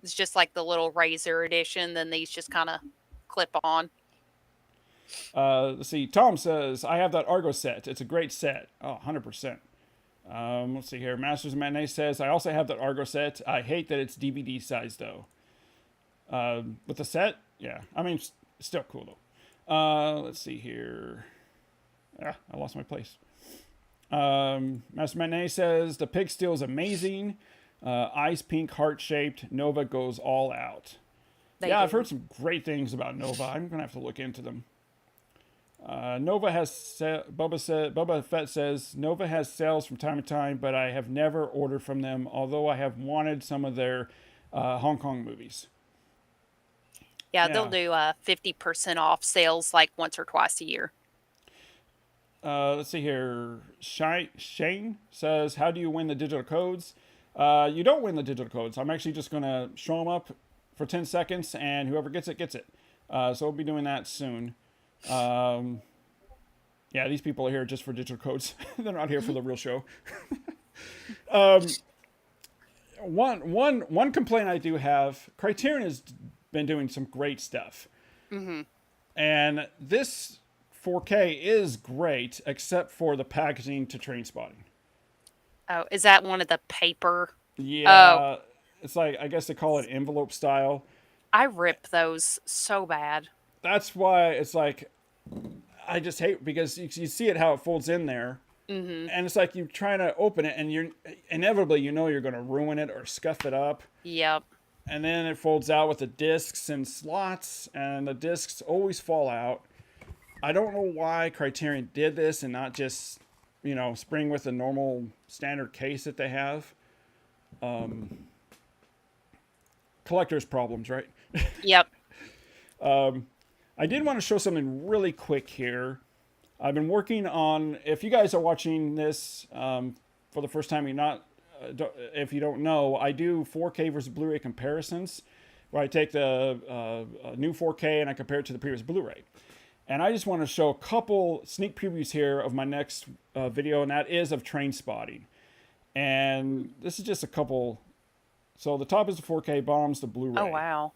It's just like the little razor edition. Then these just kind of clip on. Let's see. Tom says I have that Argo set. It's a great set. Oh, 100%. Let's see here. Masters of Matinee says I also have that Argo set. I hate that it's DVD size though. With the set, yeah. I mean, it's still cool though. Let's see here. Ah, I lost my place. Master Manet says the pig steel is amazing. Ice pink heart shaped. Nova goes all out. They Yeah, I've do. heard some great things about Nova. I'm gonna have to look into them. Nova has Boba Fett says Nova has sales from time to time, but I have never ordered from them. Although I have wanted some of their Hong Kong movies. Yeah, they'll Yeah, do 50% off sales like once or twice a year. Let's see here. Shane says, "How do you win the digital codes?" You don't win the digital codes. I'm actually just gonna show them up for 10 seconds, and whoever gets it gets it. So we'll be doing that soon. Yeah, these people are here just for digital codes. They're not here for the real show. One complaint I do have: Criterion has been doing some great stuff, and this 4K is great, except for the packaging to Train Spotting. Oh, is that one of the paper? Yeah, it's like, I guess they call it envelope style. I rip those so bad. That's why it's like, I just hate, because you see it how it folds in there, and it's like you're trying to open it, and you're inevitably you're going to ruin it or scuff it up. Yep. And then it folds out with the discs and slots, and the discs always fall out. I don't know why Criterion did this and not just, spring with the normal standard case that they have. Collector's problems, right? Yep. I did want to show something really quick here. I've been working on, if you guys are watching this for the first time, if you don't know, I do 4K versus Blu-ray comparisons, where I take the new 4K and I compare it to the previous Blu-ray. And I just want to show a couple sneak previews here of my next video, and that is of Train Spotting. And this is just a couple. So the top is the 4K, bottom's the Blu-ray. Oh, wow.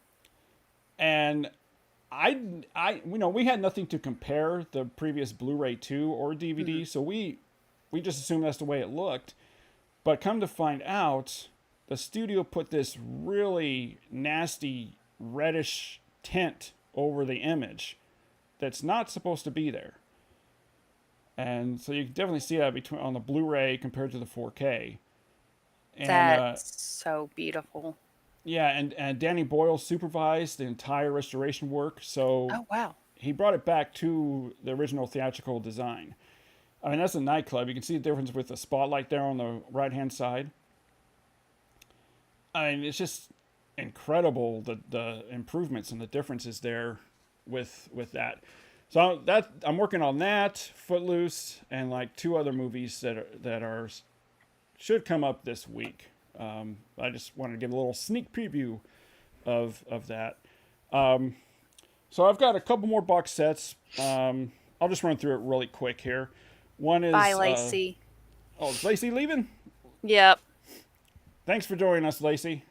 And we had nothing to compare the previous Blu-ray to or DVD, so we just assumed that's the way it looked. But come to find out, the studio put this really nasty reddish tint over the image that's not supposed to be there. And so you can definitely see that on the Blu-ray compared to the 4K. And, That's so beautiful. yeah, and Danny Boyle supervised the entire restoration work, so Oh, wow. he brought it back to the original theatrical design. I mean, that's a nightclub. You can see the difference with the spotlight there on the right-hand side. I mean, it's just incredible, the improvements and the differences there with that. So I'm working on that, Footloose, and like 2 other movies that should come up this week. I just wanted to give a little sneak preview of that. So I've got a couple more box sets. I'll just run through it really quick here. One is Bye, Lacey. Is Lacey leaving? Yep. Thanks for joining us, Lacey.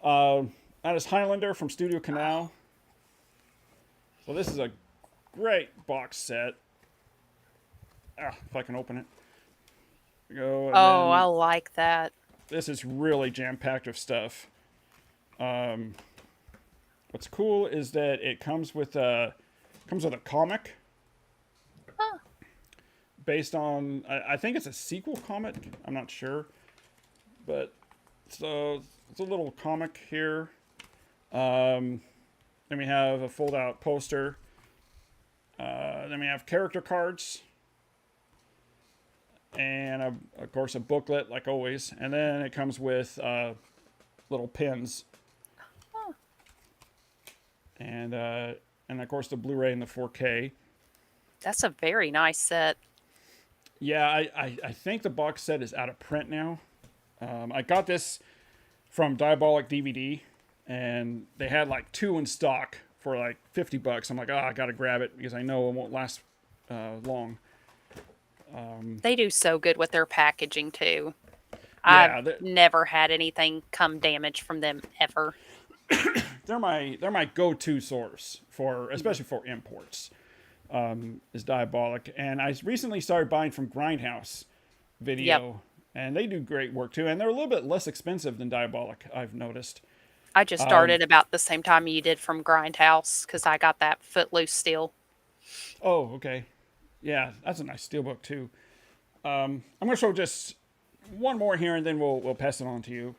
That is Highlander from Studio Canal. So this is a great box set. If I can open it. There we go. And Oh, I like that. this is really jam-packed of stuff. What's cool is that it comes with a comic. Huh. Based on, I think it's a sequel comic. I'm not sure, but so it's a little comic here. Then we have a fold-out poster. Then we have character cards, and of course a booklet, like always. And then it comes with little pins, and of course the Blu-ray and the 4K. That's a very nice set. Yeah, I think the box set is out of print now. I got this from Diabolic DVD, and they had like 2 in stock for like $50. I'm like, I gotta grab it because I know it won't last long. They do so good with their packaging too. Yeah, I've never had anything come damaged from them ever. they're my go-to source for, especially for imports. Is Diabolic, and I recently started buying from Grindhouse Video. Yep. And they do great work too, and they're a little bit less expensive than Diabolic, I've noticed. I just started about the same time you did from Grindhouse because I got that Footloose still. Oh, okay. Yeah, that's a nice steelbook too. I'm going to show just one more here, and then we'll pass it on to you.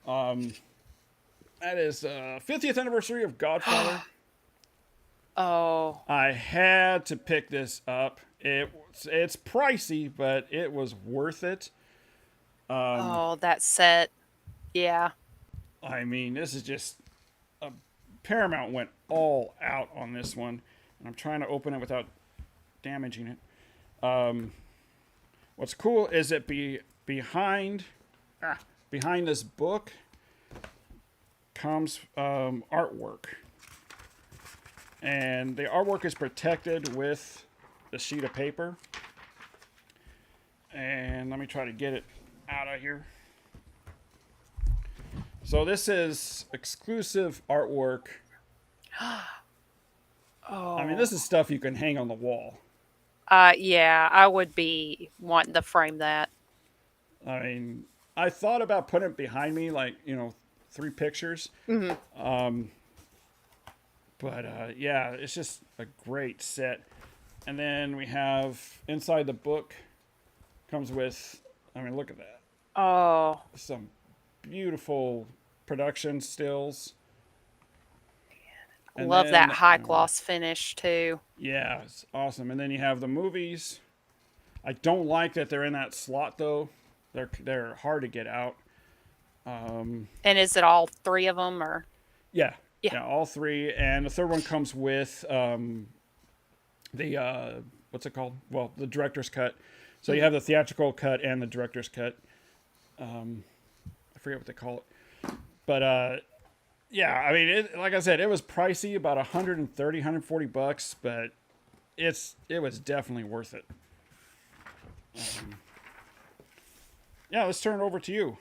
That is 50th anniversary of Godfather. Oh, I had to pick this up. It's pricey, but it was worth it. oh, that set. Yeah. I mean, this is just Paramount went all out on this one, and I'm trying to open it without damaging it. What's cool is that behind this book comes artwork, and the artwork is protected with the sheet of paper. And let me try to get it out of here. So this is exclusive artwork. Oh. I mean, this is stuff you can hang on the wall. Yeah, I would be wanting to frame that. I mean, I thought about putting it behind me, like, 3 pictures. Mm-hmm. But yeah, it's just a great set. And then we have inside the book comes with, I mean, look at that. Oh, Some beautiful production stills. And love then, that high gloss finish too. Yeah, it's awesome. And then you have the movies. I don't like that they're in that slot though. They're hard to get out. And is it all 3 of them or? Yeah, Yeah. all 3, and the third one comes with the what's it called? Well, the director's cut. So you have the theatrical cut and the director's cut. I forget what they call it, but yeah, I mean, like I said, it was pricey, about $140, but it was definitely worth it. Yeah, let's turn it over to you.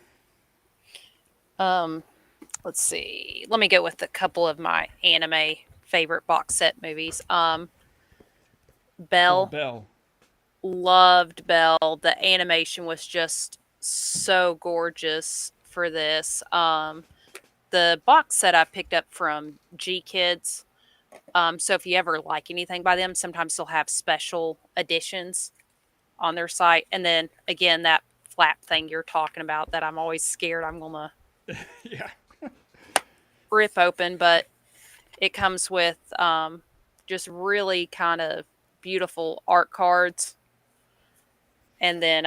Let's see. Let me go with a couple of my anime favorite box set movies. Belle. Belle. Loved Belle. The animation was just so gorgeous for this. The box set I picked up from G Kids. So if you ever like anything by them, sometimes they'll have special editions on their site. And then again, that flap thing you're talking about that I'm always scared I'm gonna Yeah. rip open, but it comes with just really kind of beautiful art cards. And then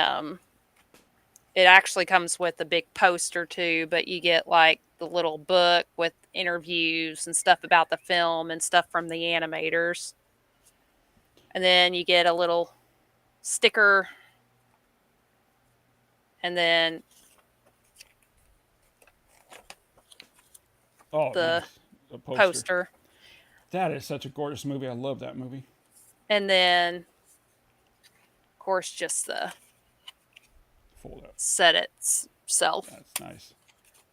it actually comes with a big poster too, but you get like the little book with interviews and stuff about the film and stuff from the animators. And then you get a little sticker. And then the nice. A poster. That is such a gorgeous movie. I love that movie. And then, of course, just the Fold up. set itself. That's nice.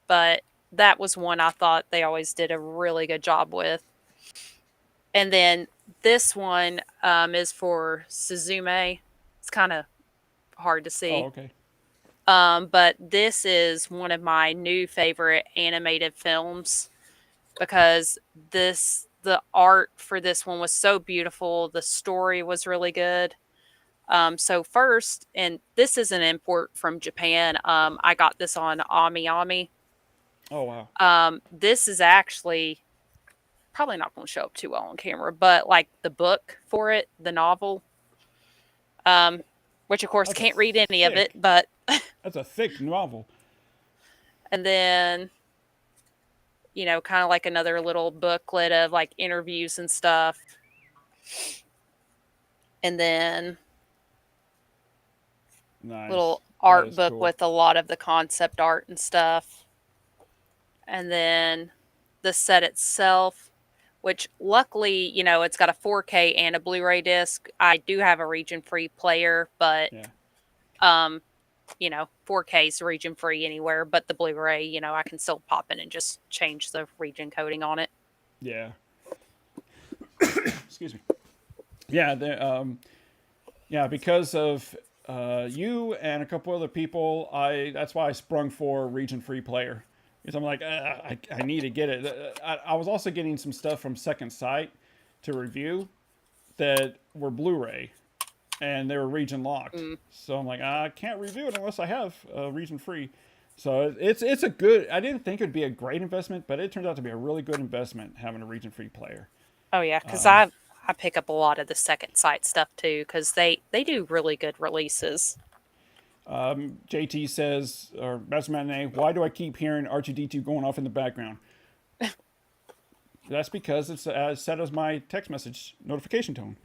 But that was one I thought they always did a really good job with. And then this one is for Suzume. It's kind of hard to see. Oh, okay. But this is one of my new favorite animated films because the art for this one was so beautiful. The story was really good. So first, and this is an import from Japan. I got this on Ami Ami. Oh, wow. This is actually probably not going to show up too well on camera, but like the book for it, the novel, which of course can't read any of it, but that's a thick novel. And then, kind of like another little booklet of like interviews and stuff. And then Nice. Little art book cool. with a lot of the concept art and stuff. And then the set itself, which luckily, it's got a 4K and a Blu-ray disc. I do have a region-free player, but, Yeah. 4K is region-free anywhere, but the Blu-ray, I can still pop in and just change the region coding on it. Yeah. Excuse me. Yeah, because of you and a couple other people, that's why I sprung for region-free player. Because I'm like, I need to get it. I was also getting some stuff from Second Sight to review that were Blu-ray, and they were region locked. So I'm like, I can't review it unless I have region-free. So it's a good. I didn't think it'd be a great investment, but it turned out to be a really good investment having a region-free player. Oh yeah, because I pick up a lot of the Second Sight stuff too, because they do really good releases. JT says, or Master Matinee, why do I keep hearing R2D2 going off in the background? That's because it's set as my text message notification tone.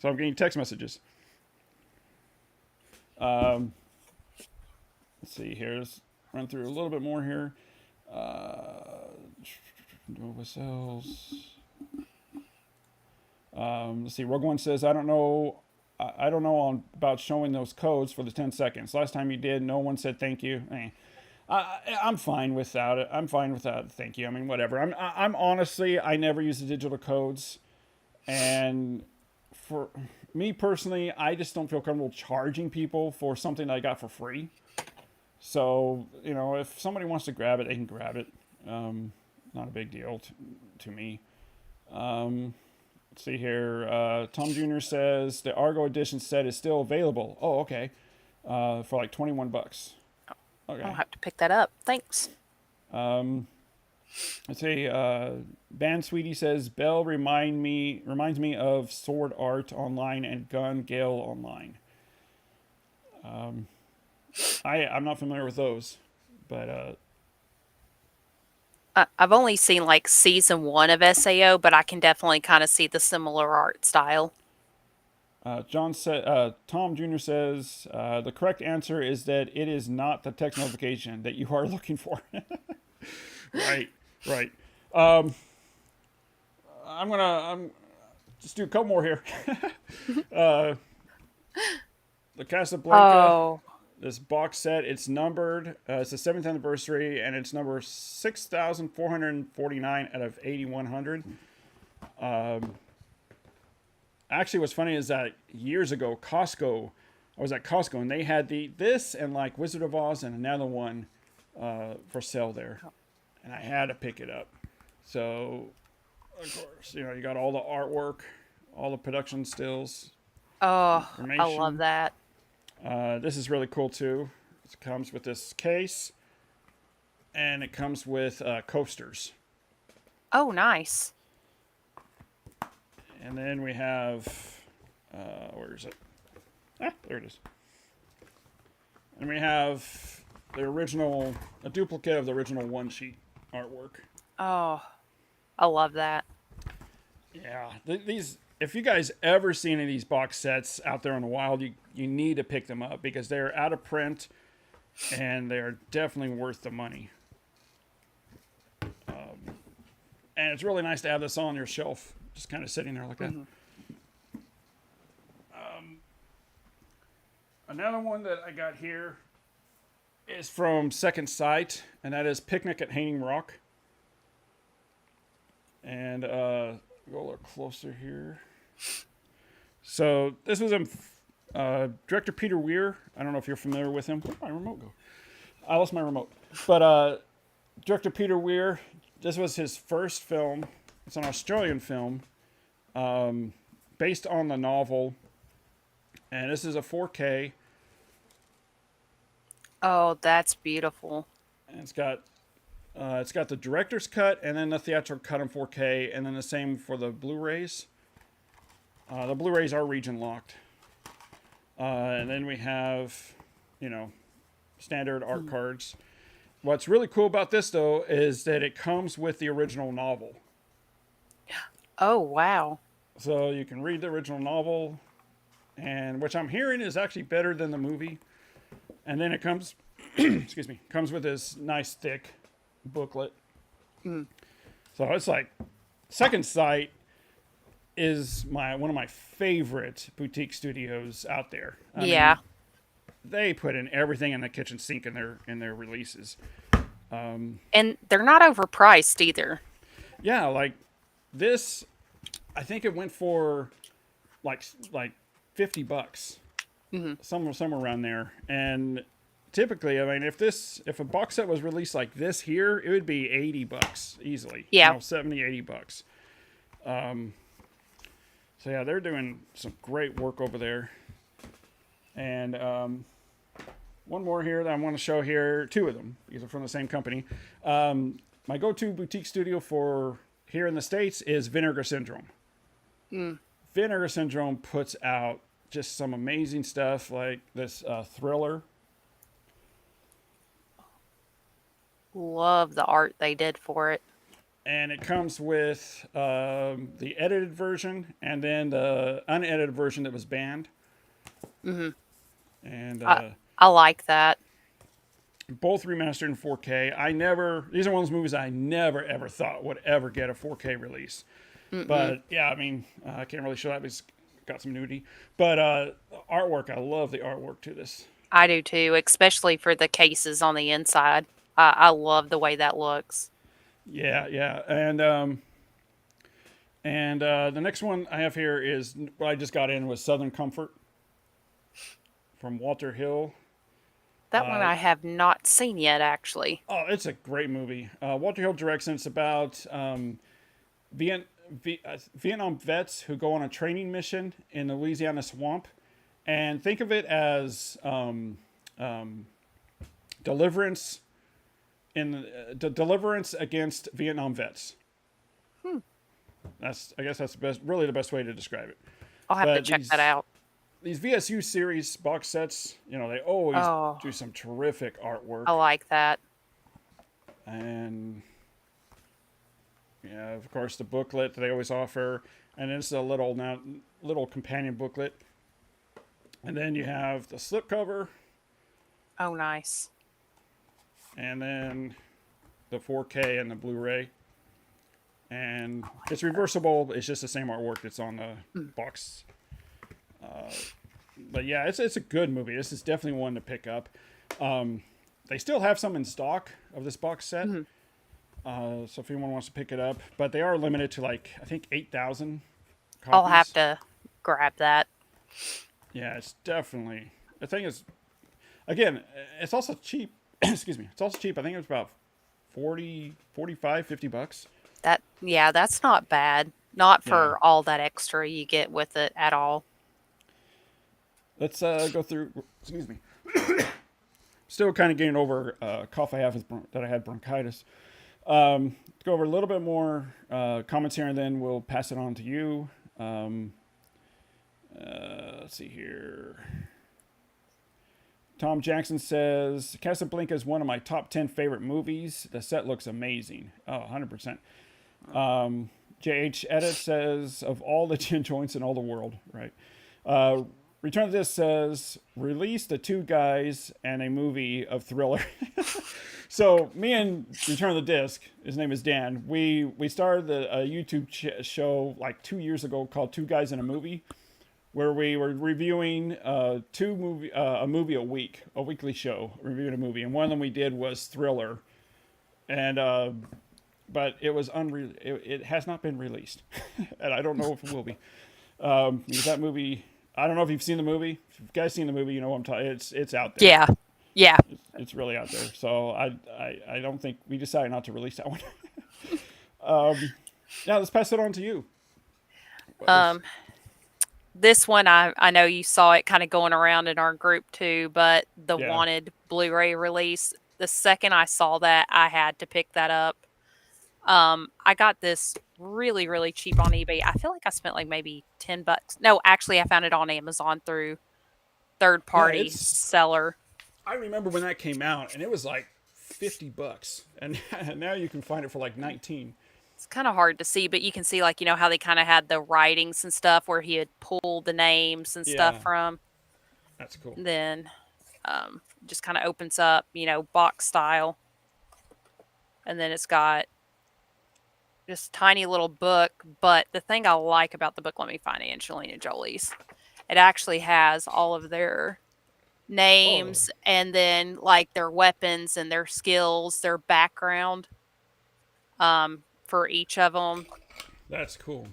So I'm getting text messages. Let's see here. Let's run through a little bit more here. Nova Cells. Let's see. Rogue One says, I don't know about showing those codes for the 10 seconds. Last time you did, no one said thank you. I'm fine without it. I'm fine without thank you. I mean, whatever. I'm honestly, I never use the digital codes. And for me personally, I just don't feel comfortable charging people for something that I got for free. So, if somebody wants to grab it, they can grab it. Not a big deal to me. Let's see here. Tom Jr. says the Argo Edition set is still available. Oh, okay. For like $21. Okay. I'll have to pick that up. Thanks. Let's see. Ban Sweetie says Bell reminds me of Sword Art Online and Gun Gale Online. I'm not familiar with those, but I've only seen like season 1 of SAO, but I can definitely kind of see the similar art style. Tom Jr. says the correct answer is that it is not the text notification that you are looking for. Right. I'm just do a couple more here. The Casablanca, this box set, it's numbered. It's the 7th anniversary, and it's number 6,449 out of 8,100. Actually, what's funny is that years ago, I was at Costco, and they had this and like Wizard of Oz and another one for sale there. And I had to pick it up. So, of course, you got all the artwork, all the production stills. Oh, I love that. This is really cool, too. It comes with this case, and it comes with coasters. Oh, nice. And then we have, where is it? There it is. And we have a duplicate of the original one-sheet artwork. Oh, I love that. Yeah, if you guys ever see any of these box sets out there in the wild, you need to pick them up because they're out of print and they're definitely worth the money. And it's really nice to have this on your shelf, just kind of sitting there like that. Another one that I got here is from Second Sight, and that is Picnic at Hanging Rock. And go a little closer here. So this was director Peter Weir. I don't know if you're familiar with him. Where'd my remote go? I lost my remote. But director Peter Weir, this was his first film. It's an Australian film based on the novel. And this is a 4K. Oh, that's beautiful. And it's got the director's cut and then the theatrical cut in 4K, and then the same for the Blu-rays. The Blu-rays are region locked. And then we have, standard art cards. What's really cool about this, though, is that it comes with the original novel. Oh, wow. So you can read the original novel, and which I'm hearing is actually better than the movie. And then it comes, comes with this nice thick booklet. So it's like, Second Sight is one of my favorite boutique studios out there. I mean, they put in everything in the kitchen sink in their releases. And they're not overpriced either. Yeah, like this, I think it went for like $50, somewhere around there. And typically, I mean, if a box set was released like this here, it would be $80 easily. Yeah, $70, $80. So yeah, they're doing some great work over there. And one more here that I want to show here, two of them, because they're from the same company. My go-to boutique studio for here in the States is Vinegar Syndrome. Vinegar Syndrome puts out just some amazing stuff, like this Thriller. Love the art they did for it. and it comes with the edited version and then the unedited version that was banned. Hmm. And I, I like that. both remastered in 4K. These are one of those movies I never ever thought would ever get a 4K release. Mm-mm. But yeah, I mean, I can't really show that because it's got some nudity. But artwork, I love the artwork to this. I do too, especially for the cases on the inside. I love the way that looks. Yeah, yeah. And the next one I have here is what I just got in was Southern Comfort from Walter Hill. That one Uh, I have not seen yet, actually. oh, it's a great movie. Walter Hill directs, and it's about Vietnam vets who go on a training mission in the Louisiana swamp. And think of it as deliverance deliverance against Vietnam vets. Hmm. I guess that's really the best way to describe it. I'll have to But check that out. these VSU series box sets, they always Oh, do some terrific I artwork. like that. And yeah, of course the booklet that they always offer, and it's a little companion booklet. And then you have the slipcover, Oh, nice. and then the 4K and the Blu-ray. And I it's like that. reversible. It's just the same artwork that's on the Mm. box. But yeah, it's a good movie. This is definitely one to pick up. They still have some in stock of this box set. Mhm. So if anyone wants to pick it up, but they are limited to I think 8,000 I'll have copies. to grab that. Yeah, it's definitely the thing is again, it's also cheap. Excuse me. It's also cheap. I think it was about 40, 45, $50. Yeah, that's not bad. Not Yeah. for all that extra you get with it at all. Let's go through. Excuse me. Still kind of getting over cough I have that I had bronchitis. Let's go over a little bit more comments here, and then we'll pass it on to you. Let's see here. Tom Jackson says Casablanca is one of my top 10 favorite movies. The set looks amazing. Oh, 100%. JH Edit says of all the gin joints in all the world, right? Uh, Return to This says release the two guys and a movie of Thriller. So me and Return of the Disc, his name is Dan. We started a YouTube show like 2 years ago called Two Guys in a Movie, where we were reviewing a movie a week, a weekly show reviewing a movie, and one of them we did was Thriller, and but it was it has not been released, and I don't know if it will be. Because that movie, I don't know if you've seen the movie. If you guys seen the movie, you know what I'm talking. It's out there. Yeah. Yeah. It's really out there. So I don't think we decided not to release that one. Yeah, let's pass it on to you. Um, this one I know you saw it kind of going around in our group too, but the Yeah. wanted Blu-ray release, the second I saw that, I had to pick that up. I got this really, really cheap on eBay. I feel like I spent like maybe $10. No, actually I found it on Amazon through third Yeah, party seller. I remember when that came out, and it was like $50, and now you can find it for like 19. It's kind of hard to see, but you can see like, how they kind of had the writings and stuff where he had pulled the names and stuff Yeah, from. that's cool. Then just kind of opens up, box style. And then it's got just tiny little book. But the thing I like about the book, let me find Angelina Jolie's. It actually has all of their Oh, names and then like their weapons and their skills, their background for each of them. that's cool.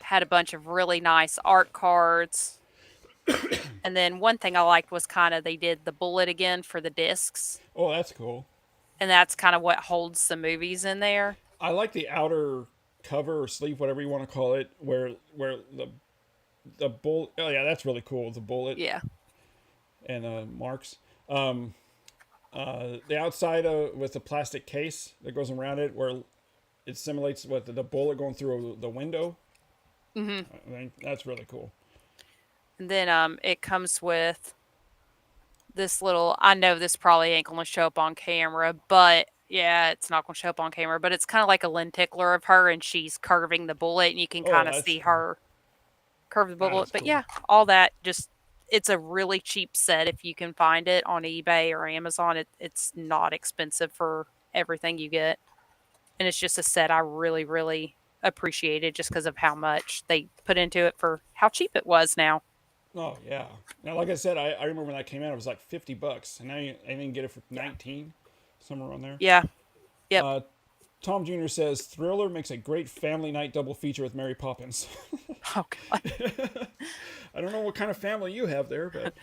Had a bunch of really nice art cards. And then one thing I liked was kind of they did the bullet again for the discs. Oh, that's cool. And that's kind of what holds the movies in there. I like the outer cover or sleeve, whatever you want to call it, where the bullet. Oh yeah, that's really cool. The bullet Yeah. and marks. The outside with the plastic case that goes around it, where it simulates what the bullet going through the window. Hmm. I think that's really cool. And then it comes with this little, I know this probably ain't going to show up on camera, but Yeah, it's not going to show up on camera, but it's kind of like a lenticular of her, and she's curving the bullet, and you can Oh, kind of that's see cool. her curve the That bullet. is But cool. yeah, all that just it's a really cheap set if you can find it on eBay or Amazon. It's not expensive for everything you get, and it's just a set I really really appreciated just because of how much they put into it for how cheap it was now. Oh yeah. Now, like I said, I remember when that came out, it was like $50, and I didn't get it for Yeah. 19, somewhere around there. Yeah. Yep. Tom Jr. says Thriller makes a great family night double feature with Mary Poppins. Oh God. I don't know what kind of family you have there, but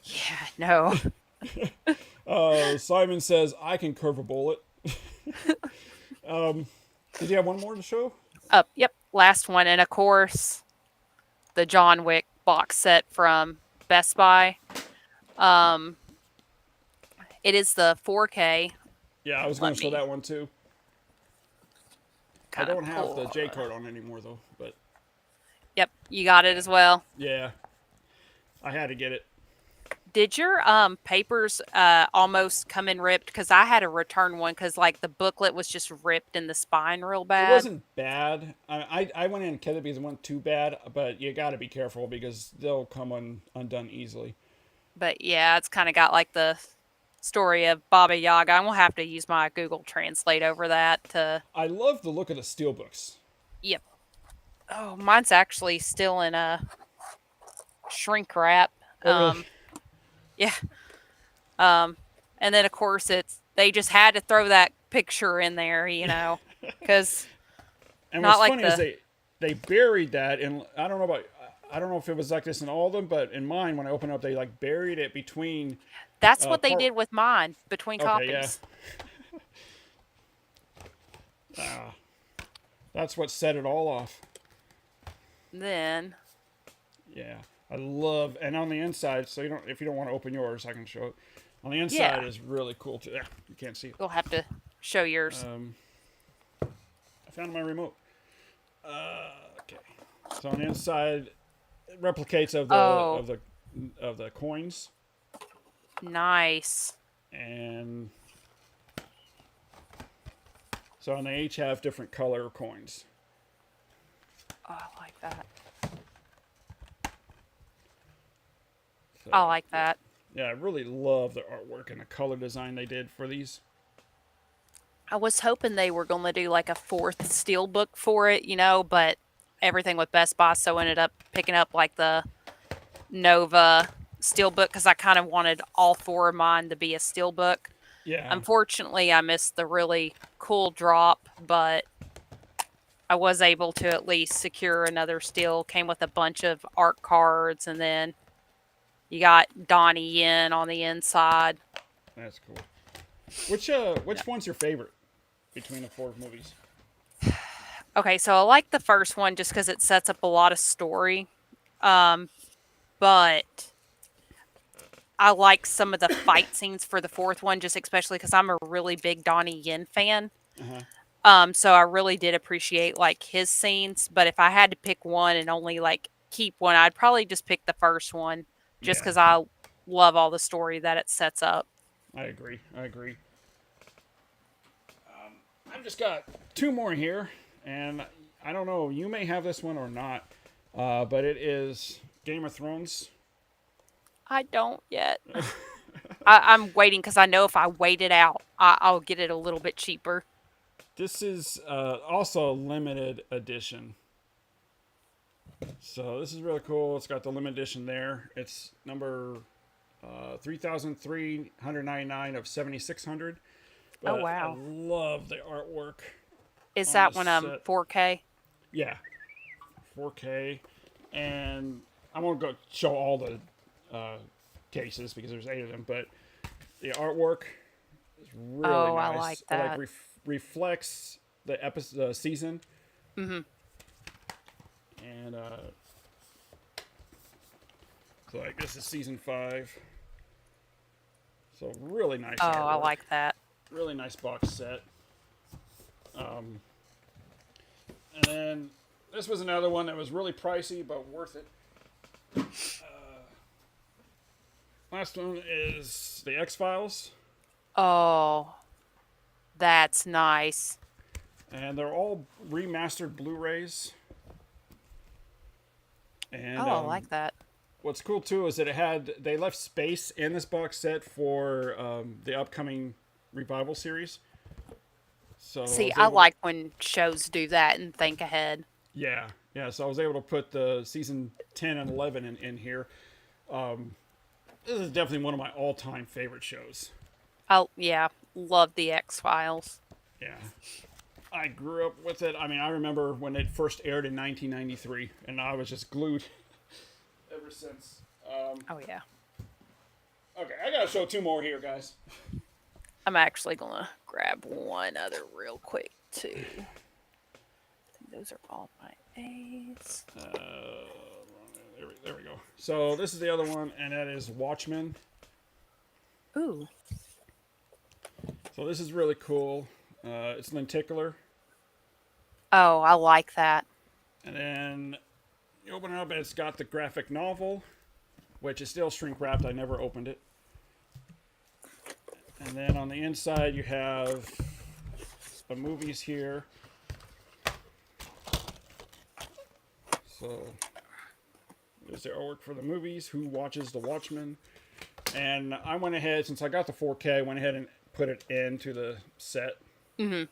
Yeah. No. Simon says I can curve a bullet. Did you have one more to show? Yep. Last one, and of course the John Wick box set from Best Buy. Um, it is the 4K. Yeah, I was going to show that one too. I don't have the J card on anymore though, but Yep, you got it as well. yeah, I had to get it. Did your papers almost come in ripped? Because I had to return one because like the booklet was just ripped in the spine real It bad. wasn't bad. I went in and kept it because it wasn't too bad, but you got to be careful because they'll come undone easily. But yeah, it's kind of got like the story of Baba Yaga. I'm gonna have to use my Google Translate over that to. I love the look of the steelbooks. Yep. Oh, mine's actually still in a shrink wrap. Oh, really? Yeah. And then of course they just had to throw that picture in there, because And not what's like funny is they buried that, and I don't know if it was like this in all of them, but in mine when I opened up, they like buried it between. that's what they did with mine between Okay, copies. Yeah. That's what set it all off. Then Yeah, I love, and on the inside, so if you don't want to open yours, I can show it. On the inside Yeah. is really cool too. Yeah, you can't see it. you'll have to show yours. I found my remote. Okay, so on the inside, it replicates of the coins, Nice. and so and they each have different color coins. Oh, I like that. So, I like that. Yeah, I really love the artwork and the color design they did for these. I was hoping they were going to do like a fourth steel book for it, but everything with Best Buy, so ended up picking up like the Nova steelbook because I kind of wanted all four of mine to be a steelbook. Yeah. Unfortunately, I missed the really cool drop, but I was able to at least secure another steel. Came with a bunch of art cards, and then you got Donnie Yen on the inside. That's cool. Which one's your favorite between the four movies? Okay, so I like the first one just because it sets up a lot of story. But I like some of the fight scenes for the fourth one, just especially because I'm a really big Donnie Yen fan. So I really did appreciate like his scenes. But if I had to pick one and only like keep one, I'd probably just pick the first one, just because I love all the story that it sets up. I agree. I've just got two more here, and I don't know. You may have this one or not, but it is Game of Thrones. I don't yet. I'm waiting because I know if I wait it out, I'll get it a little bit cheaper. This is also a limited edition. So this is really cool. It's got the limited edition there. It's number 3,399 of 7,600. Oh, wow. I love the artwork. Is that one 4K? Yeah, 4K, and I won't go show all the cases because there's 8 of them, but the artwork is really nice. I like that. It like reflects the season. And so like this is season 5. So really nice. Oh, artwork. I like that. Really nice box set. And then this was another one that was really pricey but worth it. Last one is the X-Files. Oh, That's nice. And they're all remastered Blu-rays. And Oh, I like that. what's cool too is that they left space in this box set for the upcoming revival series. So See, was I able like when shows do that and think ahead. yeah. So I was able to put the season 10 and 11 in here. This is definitely one of my all-time favorite shows. Oh, yeah. Love the X-Files. Yeah, I grew up with it. I mean, I remember when it first aired in 1993, and I was just glued ever since. Oh, yeah. Okay, I gotta show two more here, guys. I'm actually going to grab one other real quick, too. I think those are all my A's. There we go. So this is the other one, and that is Watchmen. Ooh. So this is really cool. It's lenticular, Oh, I like that. and then you open it up, and it's got the graphic novel, which is still shrink wrapped. I never opened it. And then on the inside, you have the movies here. So there's the artwork for the movies. Who watches The Watchmen? And I went ahead, since I got the 4K, I went ahead and put it into the set. Mm-hmm.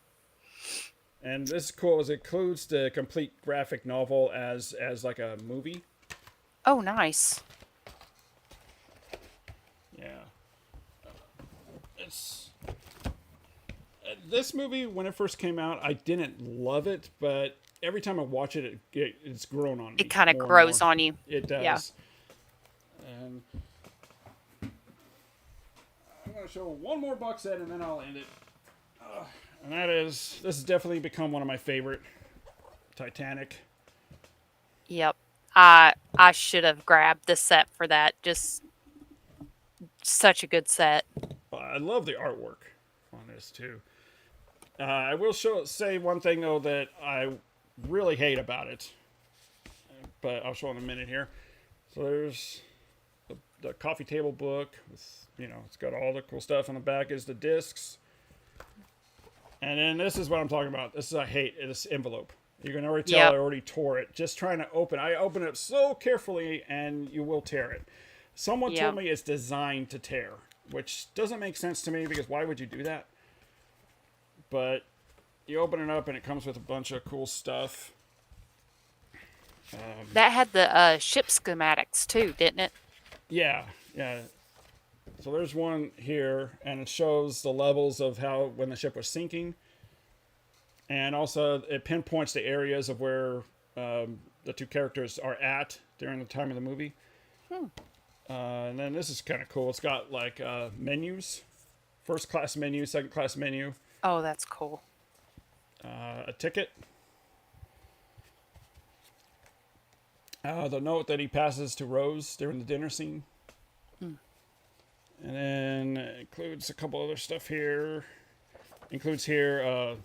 And this is cool, as it includes the complete graphic novel as like a movie. Oh, nice. Yeah. It's this movie, when it first came out, I didn't love it, but every time I watch it, it's grown on me. It kind of more and grows more. on you. It does. Yeah. And I'm going to show one more box set, and then I'll end it. And this has definitely become one of my favorite. Titanic. Yep. I should have grabbed the set for that. Just such a good set. I love the artwork on this too. I will say one thing though that I really hate about it, but I'll show in a minute here. So there's the coffee table book. It's got all the cool stuff on the back. Is the discs, and then this is what I'm talking about. I hate this envelope. You can already tell I already tore it. Just trying to open. I open it so carefully, and you will tear it. Someone told me it's designed to tear, which doesn't make sense to me because why would you do that? But you open it up and it comes with a bunch of cool stuff. That had the ship schematics too, didn't it? Yeah. So there's one here, and it shows the levels of how when the ship was sinking, and also it pinpoints the areas of where the two characters are at during the time of the movie. And then this is kind of cool. It's got like menus, first class menu, second class menu. Oh, that's cool. A ticket. The note that he passes to Rose during the dinner scene. And then it includes a couple other stuff here. Includes here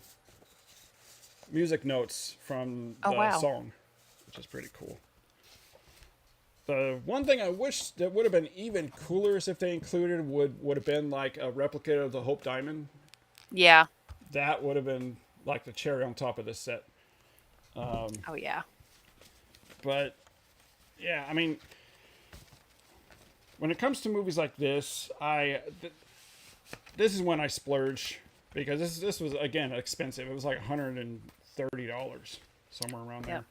music notes from the song, which is pretty cool. The one thing I wish that would have been even cooler is if they included would have been like a replica of the Hope Diamond. Yeah. That would have been like the cherry on top of this set. Oh yeah. But yeah, I mean, when it comes to movies like this, this is when I splurge because this was again expensive. It was like $130 somewhere around there.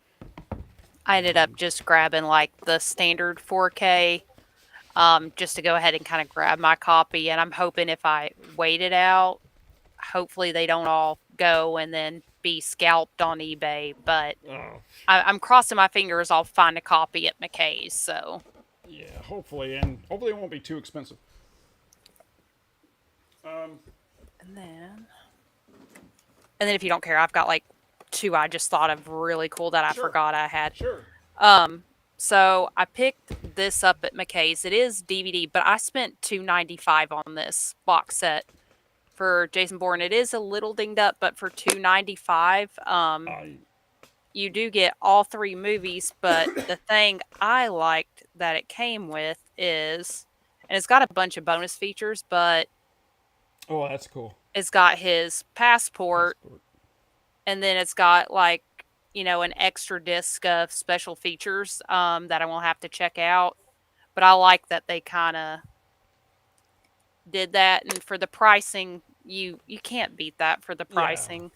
I ended up just grabbing like the standard 4K, just to go ahead and kind of grab my copy. And I'm hoping if I wait it out, hopefully they don't all go and then be scalped on eBay. But I'm crossing my fingers I'll find a copy at McKay's. So yeah, hopefully it won't be too expensive. And then if you don't care, I've got like two I just thought of really cool that I forgot I had. Sure. So I picked this up at McKay's. It is DVD, but I spent $2.95 on this box set for Jason Bourne. It is a little dinged up, but for $2.95, you do get all three movies. But the thing I liked that it came with is, and it's got a bunch of bonus features, but oh, that's cool. it's got his passport, and then it's got like, an extra disc of special features that I won't have to check out. But I like that they kind of did that, and for the pricing, you can't beat that for the Yeah. pricing.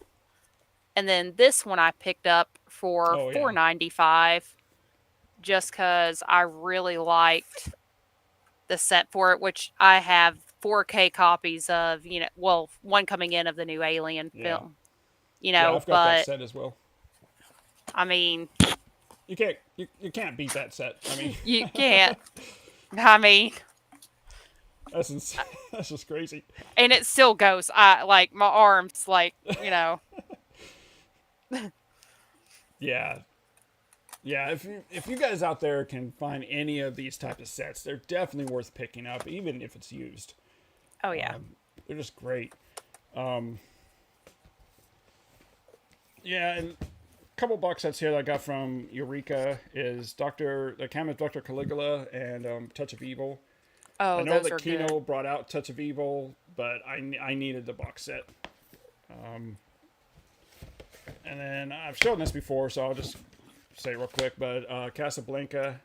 And then this one I picked up for Oh, yeah. $4.95 just because I really liked the set for it, which I have 4K copies of, well, one coming in of the new Alien Yeah. film, Yeah, I've got that but set as well. I mean, You can't beat that set. I mean, you can't. I mean, that's insane. That's just crazy. and it still goes. I like my arms, like, Yeah. Yeah, if you guys out there can find any of these type of sets, they're definitely worth picking up, even if it's used. Oh yeah. They're just great. Yeah, and a couple box sets here that I got from Eureka is the Camus Dr. Caligula and Touch of Evil. Oh, I know those that are Kino good. brought out Touch of Evil, but I needed the box set. And then I've shown this before, so I'll just say it real quick. But Casablanca,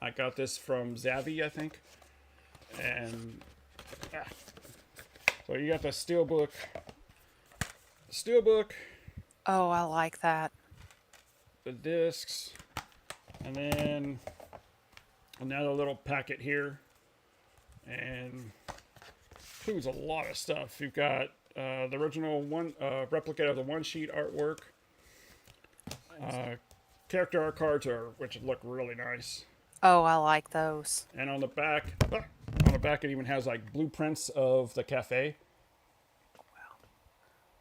I got this from Zavi, I think. And so you got the steelbook. Oh, I like that. The discs, and then another little packet here, and includes a lot of stuff. You've got the original replica of the one sheet artwork, character art cards which look really nice, Oh, I like those. and on the back it even has like blueprints of the cafe,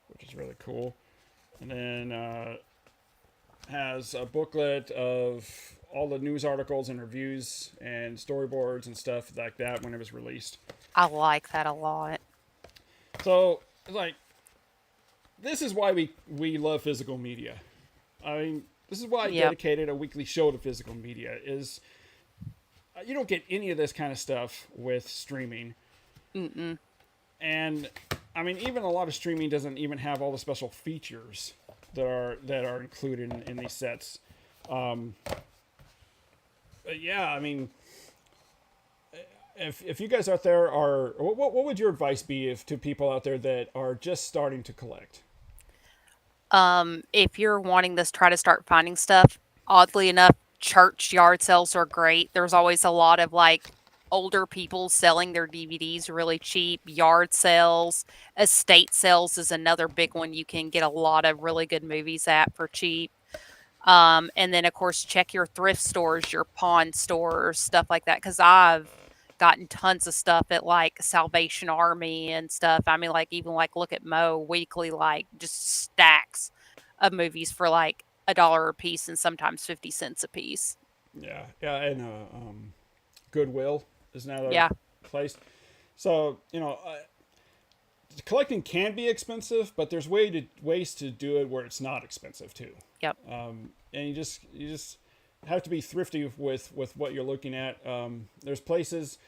which is really cool, and then has a booklet of all the news articles and reviews and storyboards and stuff like that when it was released. I like that a lot. So, like, this is why we love physical media. I mean, this is why I dedicated a weekly show to physical media. Is you don't get any of this kind of stuff with streaming. Mm-mm. And I mean, even a lot of streaming doesn't even have all the special features that are included in these sets. But yeah, I mean, if you guys out there are, what would your advice be to people out there that are just starting to collect? If you're wanting to try to start finding stuff, oddly enough, church yard sales are great. There's always a lot of like older people selling their DVDs really cheap. Yard sales, estate sales is another big one. You can get a lot of really good movies at for cheap. And then of course check your thrift stores, your pawn stores, stuff like that. Because I've gotten tons of stuff at like Salvation Army and stuff. I mean, like even like look at Mo Weekly, like just stacks of movies for like $1 a piece and sometimes 50 cents a piece. Yeah, yeah, and Goodwill is another Yeah. place. So collecting can be expensive, but there's ways to do it where it's not expensive too. Yep. And you just have to be thrifty with what you're looking at. There's places.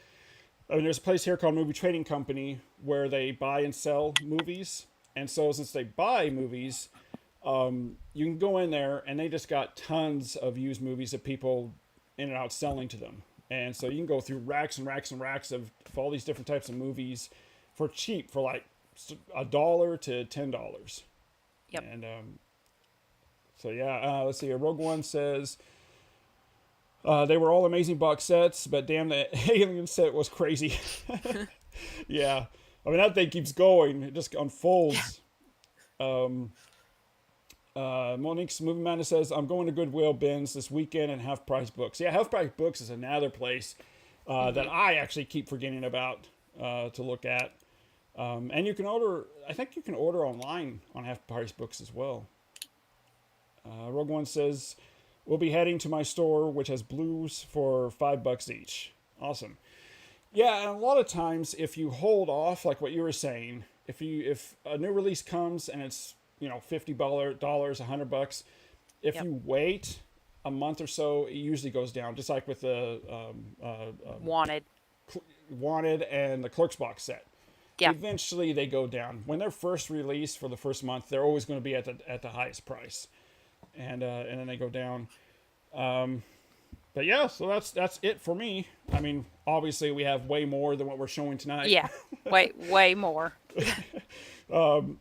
I mean, there's a place here called Movie Trading Company where they buy and sell movies. And so since they buy movies, you can go in there and they just got tons of used movies that people in and out selling to them. And so you can go through racks and racks and racks of all these different types of movies for cheap, for like $1 to $10. Yep. And so yeah, let's see. Rogue One says they were all amazing box sets, but damn, the Alien set was crazy. Yeah, I mean that thing keeps going; it just unfolds. Monique's Movie Man says I'm going to Goodwill bins this weekend and Half Price Books. Yeah, Half Price Books is another place that I actually keep forgetting about to look at. And you can order. I think you can order online on Half Price Books as well. Rogue One says, we'll be heading to my store, which has blues for $5 each. Awesome. Yeah, and a lot of times, if you hold off, like what you were saying, if a new release comes and it's $50, $100, if you wait a month or so, it usually goes down. Just like with the Wanted and the Clerks box set. Yeah. eventually they go down. When they're first released for the first month, they're always going to be at the highest price, and then they go down. But yeah, so that's it for me. I mean, obviously we have way more than what we're showing tonight. Yeah. Way more. Do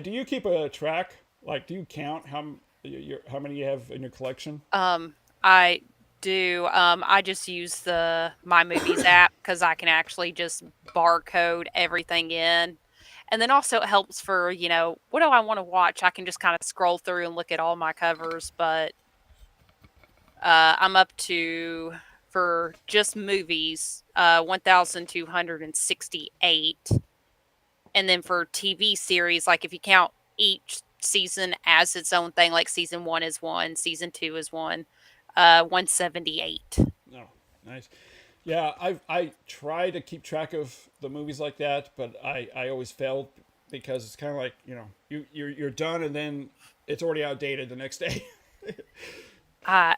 you keep a track? Like, do you count how many you have in your collection? I do. I just use the My Movies app because I can actually just barcode everything in. And then also it helps for, what do I want to watch? I can just kind of scroll through and look at all my covers. But I'm up to, for just movies, 1,268. And then for TV series, like if you count each season as its own thing, like season 1 is one, season 2 is one, 178. No, nice. Yeah, I try to keep track of the movies like that, but I always fail because it's kind of like you're done and then it's already outdated the next day.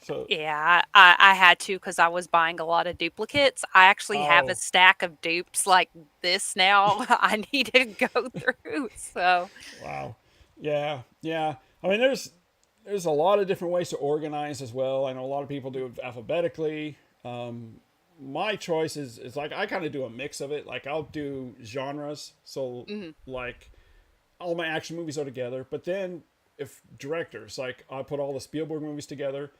So Yeah, I had to because I was buying a lot of duplicates. I actually have a oh stack of dupes like this now. I need to go through. So wow, yeah. I mean, there's a lot of different ways to organize as well. I know a lot of people do it alphabetically. My choice is like I kind of do a mix of it. Like I'll do genres, so like all my action movies are together. But then if directors, like I put all the Spielberg movies together,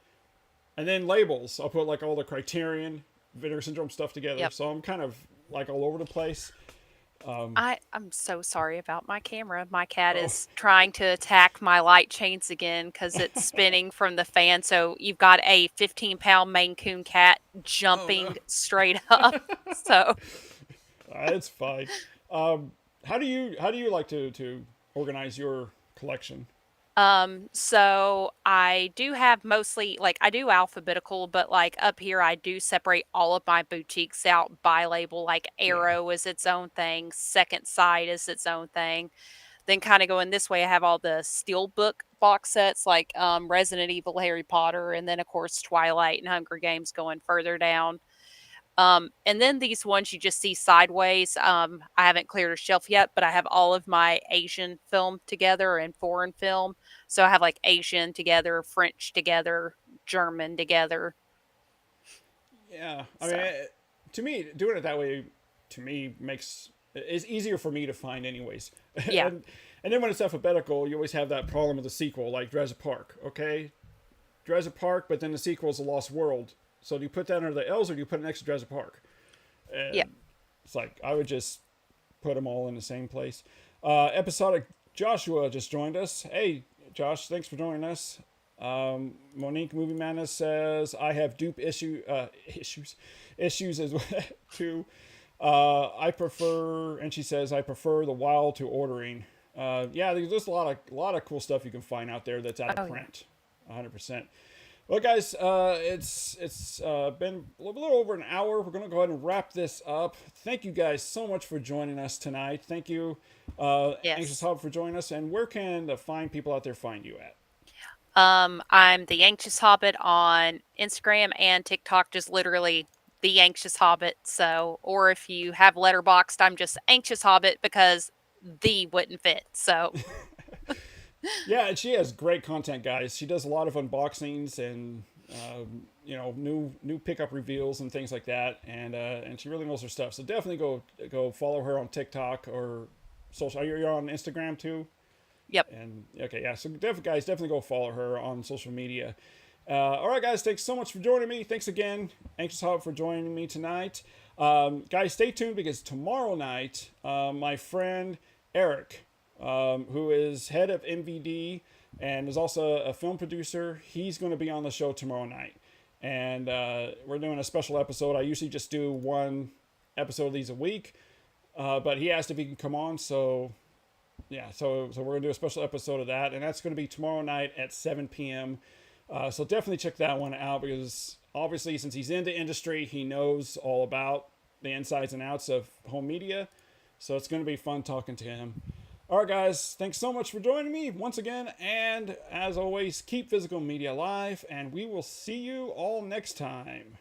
and then labels, I'll put like all the Criterion, Vinegar Syndrome stuff together. yep. So I'm kind of like all over the place. I'm so sorry about my camera. My cat Oh, is trying to attack my light chains again because it's spinning from the fan. So you've got a 15-pound Maine Coon cat oh no, jumping straight up. So it's fine. How do you like to organize your collection? So I do have mostly like I do alphabetical, but like up here I do separate all of my boutiques out by label. Like Yeah, Arrow is its own thing, Second Sight is its own thing. Then kind of going this way, I have all the Steelbook box sets like Resident Evil, Harry Potter, and then of course Twilight and Hunger Games going further down. And then these ones you just see sideways. I haven't cleared a shelf yet, but I have all of my Asian film together and foreign film. So I have like Asian together, French together, German together. yeah. I mean, So to me, doing it that way to me makes it's easier for me to find anyways. yeah, And then when it's alphabetical, you always have that problem with the sequel, like Jurassic Park. Okay, Jurassic Park, but then the sequel is The Lost World. So do you put that under the L's or do you put it next to Jurassic Park? yeah. And it's like I would just put them all in the same place. Episodic Joshua just joined us. Hey, Josh, thanks for joining us. Monique Movie Madness says I have issues as well too. I prefer, and she says I prefer the wild to ordering. Yeah, there's just a lot of cool stuff you can find out there that's out Oh of yeah. print, 100%. Well, guys, it's been a little over an hour. We're gonna go ahead and wrap this up. Thank you guys so much for joining us tonight. Thank you, Anxious Yes. Hub, for joining us. And where can the fine people out there find you at? I'm the Anxious Hobbit on Instagram and TikTok, just literally the Anxious Hobbit. So, or if you have Letterboxd, I'm just Anxious Hobbit because the wouldn't fit. So, Yeah, and she has great content, guys. She does a lot of unboxings and new pickup reveals and things like that, and she really knows her stuff. So definitely go follow her on TikTok or social. You're on Instagram too. yep. And okay, yeah. So guys, definitely go follow her on social media. All right, guys, thanks so much for joining me. Thanks again, Anxious Hub, for joining me tonight. Guys, stay tuned because tomorrow night, my friend Eric, who is head of MVD and is also a film producer, he's going to be on the show tomorrow night. And we're doing a special episode. I usually just do one episode of these a week, but he asked if he can come on, so yeah, so we're gonna do a special episode of that, and that's gonna be tomorrow night at 7 p.m. So definitely check that one out because obviously, since he's in the industry, he knows all about the insides and outs of home media. So it's gonna be fun talking to him. All right, guys, thanks so much for joining me once again, and as always, keep physical media alive, and we will see you all next time.